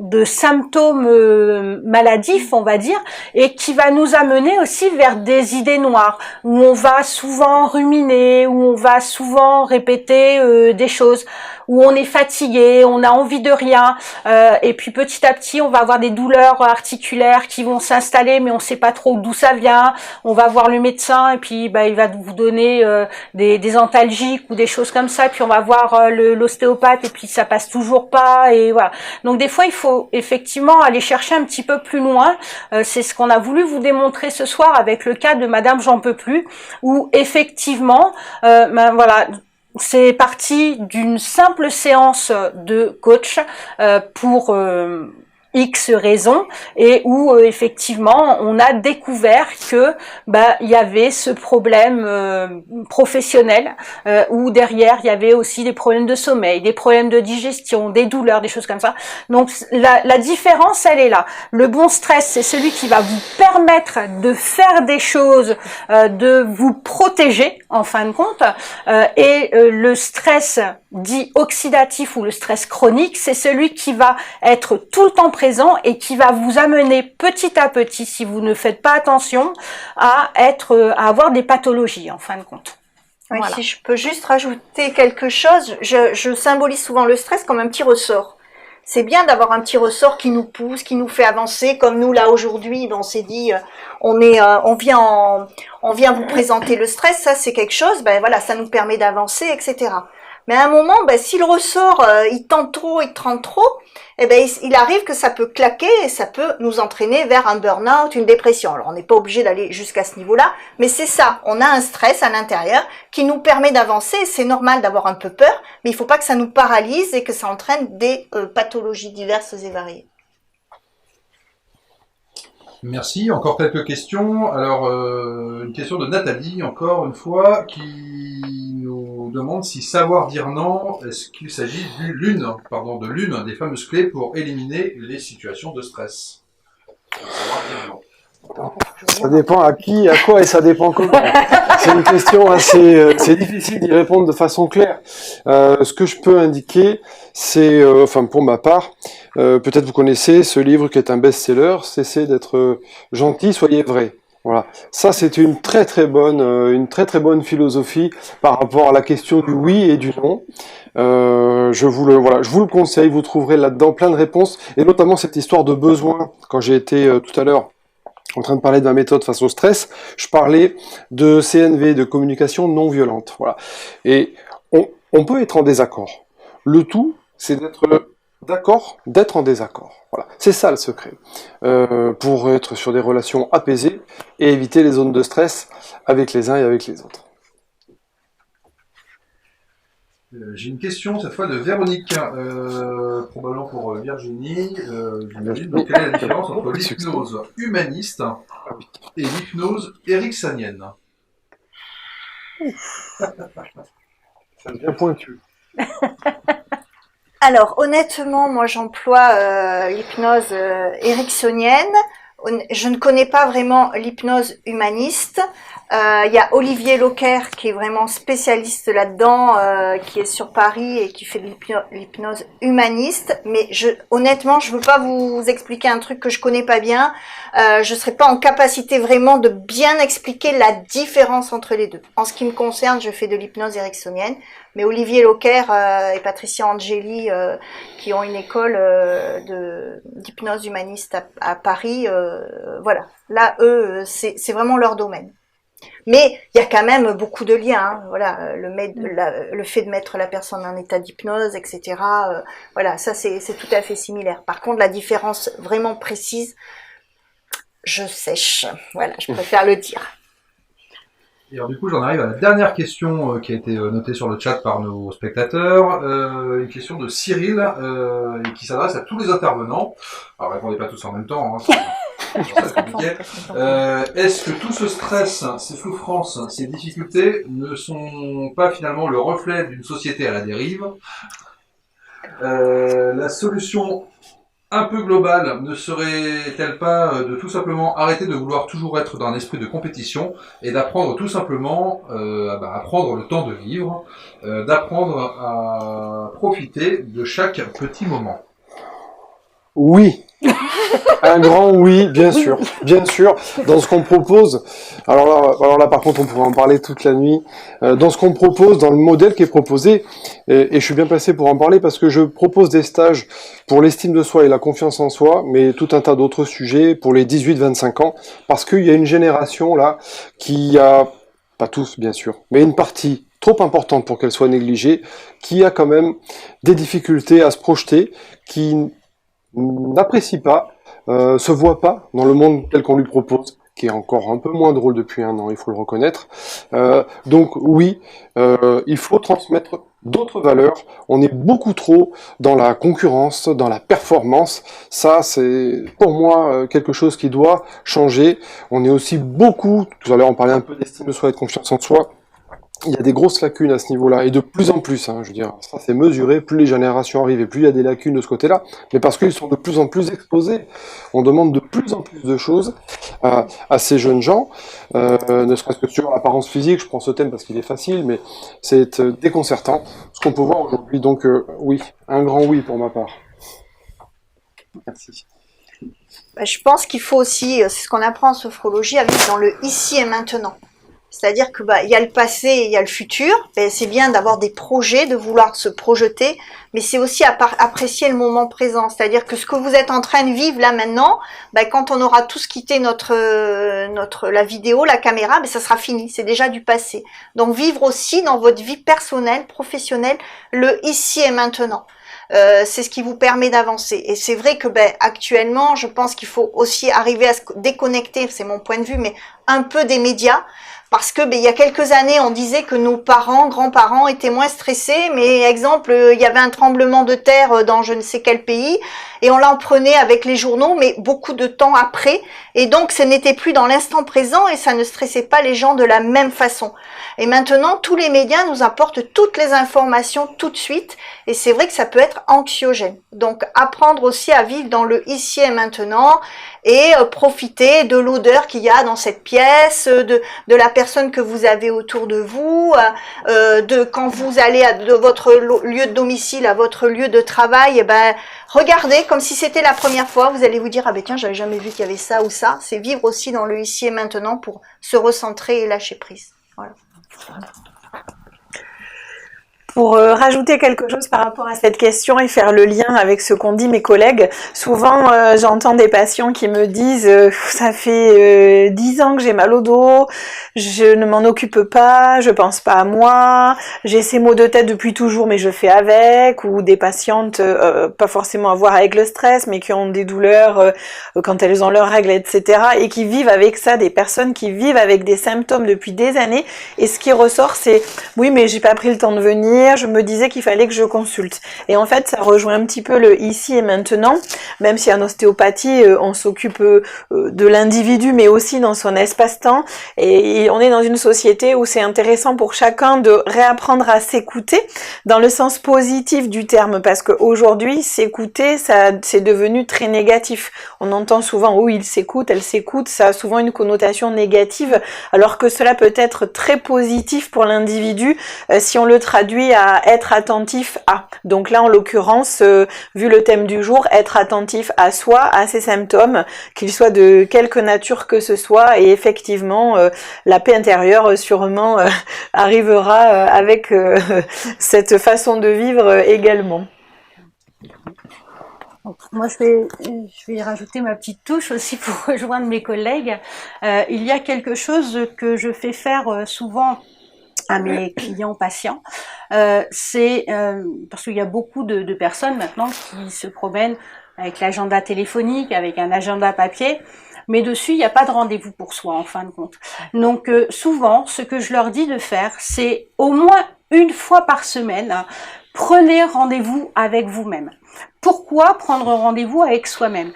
de symptômes maladifs, on va dire, et qui va nous amener aussi vers des idées noires, où on va souvent ruminer, où on va souvent répéter des choses, où on est fatigué, on a envie de rien, et puis petit à petit, on va avoir des douleurs articulaires qui vont s'installer, mais on sait pas trop d'où ça vient. On va voir le médecin, et puis il va vous donner des antalgiques ou des choses comme ça, puis on va voir l'ostéopathe, et puis ça passe toujours pas, et voilà. Donc des fois, il faut effectivement aller chercher un petit peu plus loin. C'est ce qu'on a voulu vous démontrer ce soir avec le cas de Madame J'en peux plus, où effectivement, voilà, c'est parti d'une simple séance de coach pour X raisons, et où effectivement on a découvert que il y avait ce problème professionnel où derrière il y avait aussi des problèmes de sommeil, des problèmes de digestion, des douleurs, des choses comme ça. Donc la différence, elle est là. Le bon stress, c'est celui qui va vous permettre de faire des choses, de vous protéger en fin de compte, et le stress dit oxydatif ou le stress chronique, c'est celui qui va être tout le temps présent et qui va vous amener petit à petit, si vous ne faites pas attention, à avoir des pathologies en fin de compte. Oui, Voilà. si je peux juste rajouter quelque chose, je symbolise souvent le stress comme un petit ressort. C'est bien d'avoir un petit ressort qui nous pousse, qui nous fait avancer, comme nous là aujourd'hui, on s'est dit, on vient vous présenter le stress, ça c'est quelque chose, voilà, ça nous permet d'avancer, etc. Mais à un moment, si le ressort, il tente trop, il arrive que ça peut claquer et ça peut nous entraîner vers un burn-out, une dépression. Alors, on n'est pas obligé d'aller jusqu'à ce niveau-là, mais c'est ça. On a un stress à l'intérieur qui nous permet d'avancer. C'est normal d'avoir un peu peur, mais il faut pas que ça nous paralyse et que ça entraîne des pathologies diverses et variées. Merci. Encore quelques questions. Alors, une question de Nathalie, encore une fois, qui nous demande si savoir dire non, est-ce qu'il s'agit de l'une des fameuses clés pour éliminer les situations de stress. Savoir dire non. Ça dépend à qui, à quoi et ça dépend comment. C'est une question assez difficile d'y répondre de façon claire. Ce que je peux indiquer, c'est, pour ma part, peut-être vous connaissez ce livre qui est un best-seller, Cessez d'être gentil, soyez vrai. Voilà. Ça, c'est une très très bonne philosophie par rapport à la question du oui et du non. Je vous le conseille. Vous trouverez là-dedans plein de réponses et notamment cette histoire de besoin. Quand j'ai été tout à l'heure en train de parler de ma méthode face au stress, je parlais de CNV, de communication non violente. Voilà. Et on peut être en désaccord. Le tout, c'est d'être d'accord, d'être en désaccord. Voilà. C'est ça le secret. Pour être sur des relations apaisées et éviter les zones de stress avec les uns et avec les autres. J'ai une question cette fois de Véronique, probablement pour Virginie. J'imagine. Donc, quelle est la différence entre l'hypnose humaniste et l'hypnose ericksonienne? Ça devient pointu. Alors, honnêtement, moi j'emploie l'hypnose ericksonienne. Je ne connais pas vraiment l'hypnose humaniste. Il y a Olivier Locker qui est vraiment spécialiste là-dedans, qui est sur Paris et qui fait de l'hypnose humaniste. Mais honnêtement, je veux pas vous expliquer un truc que je connais pas bien. Je serai pas en capacité vraiment de bien expliquer la différence entre les deux. En ce qui me concerne, je fais de l'hypnose ericksonienne, mais Olivier Locker et Patricia Angeli, qui ont une école d'hypnose humaniste à Paris, voilà. Là, eux, c'est vraiment leur domaine. Mais il y a quand même beaucoup de liens, hein. Voilà, le fait de mettre la personne en état d'hypnose, etc. Voilà, ça c'est tout à fait similaire. Par contre, la différence vraiment précise, je sèche. Voilà, je préfère le dire. Et alors du coup, j'en arrive à la dernière question qui a été notée sur le chat par nos spectateurs. Une question de Cyril et qui s'adresse à tous les intervenants. Alors répondez pas tous en même temps, hein, c'est compliqué. Est-ce que tout ce stress, ces souffrances, ces difficultés ne sont pas finalement le reflet d'une société à la dérive? La solution un peu globale ne serait-elle pas de tout simplement arrêter de vouloir toujours être dans un esprit de compétition et d'apprendre tout simplement à prendre le temps de vivre, d'apprendre à profiter de chaque petit moment? Oui. Un grand oui, bien sûr, bien sûr. Dans ce qu'on propose, alors là, par contre, on pourrait en parler toute la nuit. Dans ce qu'on propose, dans le modèle qui est proposé, et je suis bien placé pour en parler parce que je propose des stages pour l'estime de soi et la confiance en soi, mais tout un tas d'autres sujets pour les 18-25 ans, parce qu'il y a une génération là qui a, pas tous bien sûr, mais une partie trop importante pour qu'elle soit négligée, qui a quand même des difficultés à se projeter, qui n'apprécie pas, se voit pas dans le monde tel qu'on lui propose, qui est encore un peu moins drôle depuis un an, il faut le reconnaître. Donc oui, il faut transmettre d'autres valeurs. On est beaucoup trop dans la concurrence, dans la performance. Ça, c'est pour moi quelque chose qui doit changer. On est aussi beaucoup, tout à l'heure on parlait un peu d'estime de soi et de confiance en soi. Il y a des grosses lacunes à ce niveau-là, et de plus en plus, hein, je veux dire, ça c'est mesuré, plus les générations arrivent et plus il y a des lacunes de ce côté-là, mais parce qu'ils sont de plus en plus exposés. On demande de plus en plus de choses à ces jeunes gens, ne serait-ce que sur l'apparence physique, je prends ce thème parce qu'il est facile, mais c'est déconcertant, ce qu'on peut voir aujourd'hui. Donc oui, un grand oui pour ma part. Merci. Je pense qu'il faut aussi, c'est ce qu'on apprend en sophrologie, à vivre dans le ici et maintenant. C'est-à-dire que il y a le passé et il y a le futur. C'est bien d'avoir des projets, de vouloir se projeter, mais c'est aussi apprécier le moment présent. C'est-à-dire que ce que vous êtes en train de vivre là maintenant, quand on aura tous quitté la vidéo, la caméra, ça sera fini. C'est déjà du passé. Donc vivre aussi dans votre vie personnelle, professionnelle, le ici et maintenant. C'est ce qui vous permet d'avancer. Et c'est vrai que actuellement, je pense qu'il faut aussi arriver à se déconnecter, c'est mon point de vue, mais un peu des médias. Parce que il y a quelques années, on disait que nos parents, grands-parents étaient moins stressés, mais exemple, il y avait un tremblement de terre dans je ne sais quel pays, et on l'en prenait avec les journaux, mais beaucoup de temps après, et donc ce n'était plus dans l'instant présent, et ça ne stressait pas les gens de la même façon. Et maintenant, tous les médias nous apportent toutes les informations tout de suite, et c'est vrai que ça peut être anxiogène. Donc apprendre aussi à vivre dans le ici et maintenant, et profiter de l'odeur qu'il y a dans cette pièce, de la personne que vous avez autour de vous, de quand vous allez de votre lieu de domicile à votre lieu de travail, regardez comme si c'était la première fois, vous allez vous dire tiens, j'avais jamais vu qu'il y avait ça ou ça. C'est vivre aussi dans le ici et maintenant pour se recentrer et lâcher prise. Voilà. Pour rajouter quelque chose par rapport à cette question et faire le lien avec ce qu'ont dit mes collègues, souvent j'entends des patients qui me disent ça fait 10 ans que j'ai mal au dos, je ne m'en occupe pas, je pense pas à moi, j'ai ces maux de tête depuis toujours mais je fais avec, ou des patientes pas forcément à voir avec le stress mais qui ont des douleurs quand elles ont leurs règles, etc. et qui vivent avec ça, des personnes qui vivent avec des symptômes depuis des années, et ce qui ressort c'est oui mais j'ai pas pris le temps de venir, derrière, je me disais qu'il fallait que je consulte. Et en fait, ça rejoint un petit peu le ici et maintenant, même si en ostéopathie, on s'occupe de l'individu, mais aussi dans son espace-temps. Et on est dans une société où c'est intéressant pour chacun de réapprendre à s'écouter, dans le sens positif du terme, parce qu'aujourd'hui, s'écouter, ça, c'est devenu très négatif. On entend souvent, oh, il s'écoute, elle s'écoute, ça a souvent une connotation négative, alors que cela peut être très positif pour l'individu si on le traduit à être attentif à. Donc là, en l'occurrence, vu le thème du jour, être attentif à soi, à ses symptômes, qu'ils soient de quelque nature que ce soit, et effectivement, la paix intérieure sûrement arrivera avec cette façon de vivre également. Moi, je vais rajouter ma petite touche aussi pour rejoindre mes collègues. Il y a quelque chose que je fais faire souvent à mes clients patients, c'est parce qu'il y a beaucoup de personnes maintenant qui se promènent avec l'agenda téléphonique, avec un agenda papier, mais dessus, il n'y a pas de rendez-vous pour soi, en fin de compte. Donc, souvent, ce que je leur dis de faire, c'est au moins une fois par semaine, prenez rendez-vous avec vous-même. Pourquoi prendre rendez-vous avec soi-même?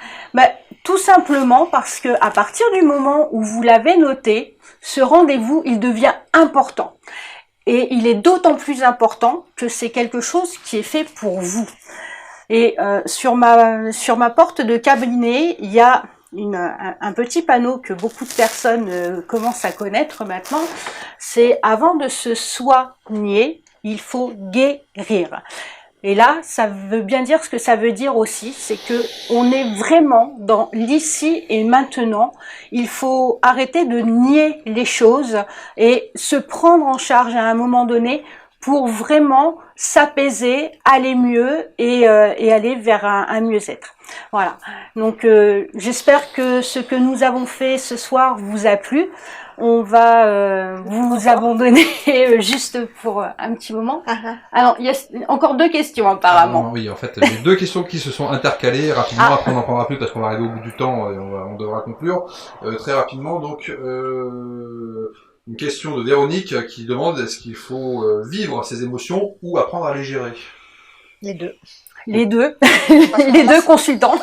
Tout simplement parce que à partir du moment où vous l'avez noté, ce rendez-vous, il devient important. Et il est d'autant plus important que c'est quelque chose qui est fait pour vous. Et sur ma porte de cabinet, il y a un petit panneau que beaucoup de personnes commencent à connaître maintenant. C'est avant de se soigner, il faut guérir. Et là, ça veut bien dire ce que ça veut dire aussi, c'est que on est vraiment dans l'ici et maintenant. Il faut arrêter de nier les choses et se prendre en charge à un moment donné pour vraiment s'apaiser, aller mieux et aller vers un mieux-être. Voilà. Donc j'espère que ce que nous avons fait ce soir vous a plu. On va vous abandonner juste pour un petit moment. Alors, il y a encore 2 questions apparemment. Oui, en fait, il y a 2 questions qui se sont intercalées rapidement. Après, on en prendra plus parce qu'on va arriver au bout du temps et on devra conclure très rapidement. Donc, une question de Véronique qui demande est-ce qu'il faut vivre ses émotions ou apprendre à les gérer? Les deux. Les deux, les deux consultants.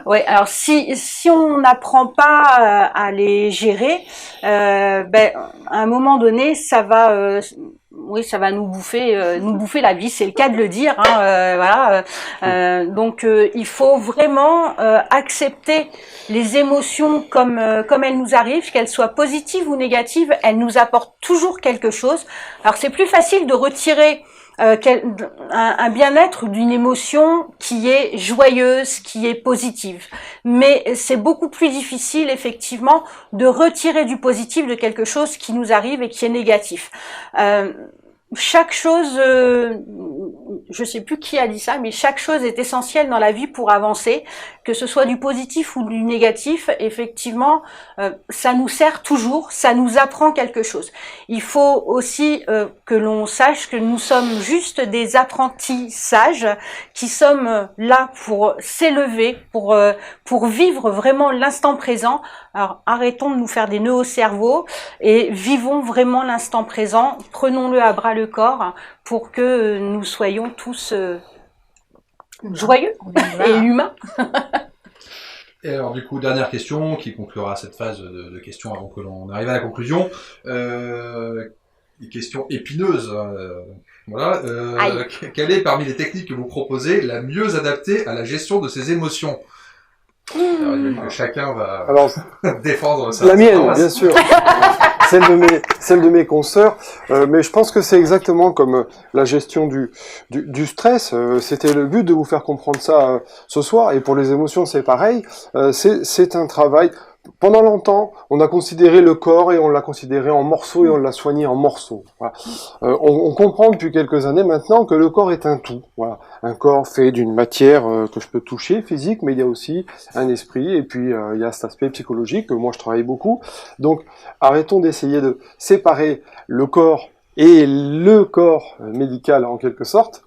Ouais, alors si on n'apprend pas à les gérer, à un moment donné, ça va nous bouffer la vie. C'est le cas de le dire. Donc il faut vraiment accepter les émotions comme elles nous arrivent, qu'elles soient positives ou négatives, elles nous apportent toujours quelque chose. Alors c'est plus facile de retirer un bien-être d'une émotion qui est joyeuse, qui est positive. Mais c'est beaucoup plus difficile, effectivement, de retirer du positif de quelque chose qui nous arrive et qui est négatif. Chaque chose, je sais plus qui a dit ça, mais chaque chose est essentielle dans la vie pour avancer, que ce soit du positif ou du négatif. Effectivement, ça nous sert toujours, ça nous apprend quelque chose. Il faut aussi que l'on sache que nous sommes juste des apprentis sages qui sommes là pour s'élever, pour vivre vraiment l'instant présent. Alors arrêtons de nous faire des nœuds au cerveau et vivons vraiment l'instant présent, prenons-le à bras le corps pour que nous soyons tous joyeux et humains. Et alors du coup, dernière question qui conclura cette phase de questions avant que l'on arrive à la conclusion. Une question épineuse. Voilà. Quelle est parmi les techniques que vous proposez la mieux adaptée à la gestion de ses émotions? Alors, il y a que chacun va défendre ça. La mienne, bien sûr. Celle de mes consoeurs. Mais je pense que c'est exactement comme la gestion du stress. C'était le but de vous faire comprendre ça ce soir. Et pour les émotions, c'est pareil. C'est un travail. Pendant longtemps, on a considéré le corps et on l'a considéré en morceaux et on l'a soigné en morceaux. Voilà. On comprend depuis quelques années maintenant que le corps est un tout. Voilà. Un corps fait d'une matière que je peux toucher, physique, mais il y a aussi un esprit et puis il y a cet aspect psychologique que moi je travaille beaucoup. Donc arrêtons d'essayer de séparer le corps et le corps médical en quelque sorte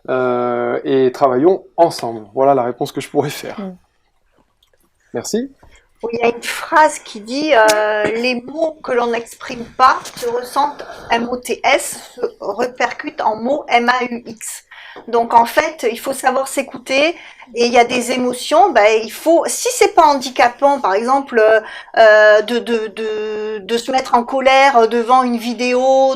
et travaillons ensemble. Voilà la réponse que je pourrais faire. Merci. où il y a une phrase qui dit les mots que l'on n'exprime pas se ressentent MOTS, se répercutent en mots MAUX. Donc en fait, il faut savoir s'écouter et il y a des émotions. Il faut, si c'est pas handicapant, par exemple, de se mettre en colère devant une vidéo,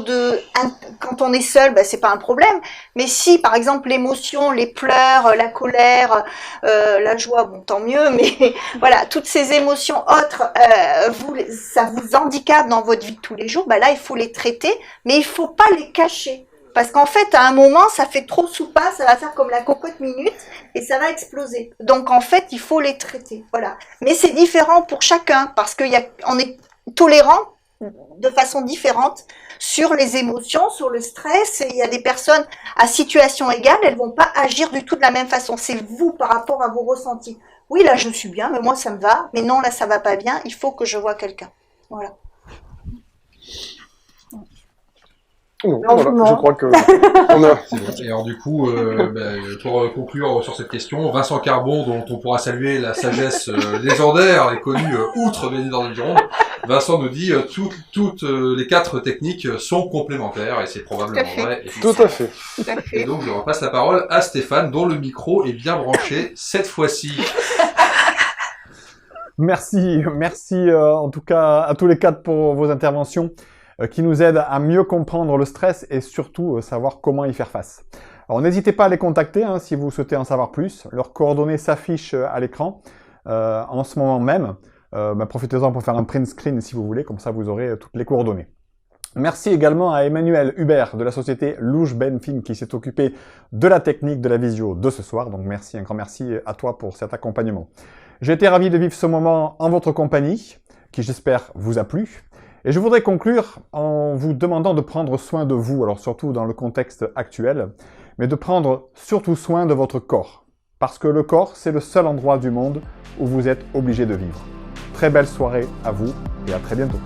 quand on est seul, c'est pas un problème. Mais si, par exemple, l'émotion, les pleurs, la colère, la joie, bon, tant mieux. Mais voilà, toutes ces émotions autres, ça vous handicape dans votre vie de tous les jours. Là, il faut les traiter, mais il faut pas les cacher. Parce qu'en fait, à un moment, ça fait trop soupape, ça va faire comme la cocotte minute et ça va exploser. Donc, en fait, il faut les traiter. Voilà. Mais c'est différent pour chacun parce qu'on est tolérant de façon différente sur les émotions, sur le stress. Et il y a des personnes à situation égale, elles vont pas agir du tout de la même façon. C'est vous par rapport à vos ressentis. Oui, là, je suis bien, mais moi, ça me va. Mais non, là, ça va pas bien. Il faut que je voie quelqu'un. Voilà. Non, voilà, je crois que on a... C'est bon. Et alors du coup, pour conclure sur cette question, Vincent Carbon, dont on pourra saluer la sagesse légendaire et connue outre Béni dans le Gironde, Vincent nous dit toutes les 4 techniques sont complémentaires et c'est probablement vrai. Tout à fait. Et donc je repasse la parole à Stéphane, dont le micro est bien branché cette fois-ci. Merci en tout cas à tous les 4 pour vos interventions qui nous aident à mieux comprendre le stress et surtout savoir comment y faire face. Alors n'hésitez pas à les contacter si vous souhaitez en savoir plus. Leurs coordonnées s'affichent à l'écran en ce moment même. Profitez-en pour faire un print screen si vous voulez, comme ça vous aurez toutes les coordonnées. Merci également à Emmanuel Hubert de la société Louche Benfilm qui s'est occupé de la technique de la visio de ce soir. Donc merci, un grand merci à toi pour cet accompagnement. J'ai été ravi de vivre ce moment en votre compagnie, qui j'espère vous a plu. Et je voudrais conclure en vous demandant de prendre soin de vous, alors surtout dans le contexte actuel, mais de prendre surtout soin de votre corps. Parce que le corps, c'est le seul endroit du monde où vous êtes obligé de vivre. Très belle soirée à vous et à très bientôt.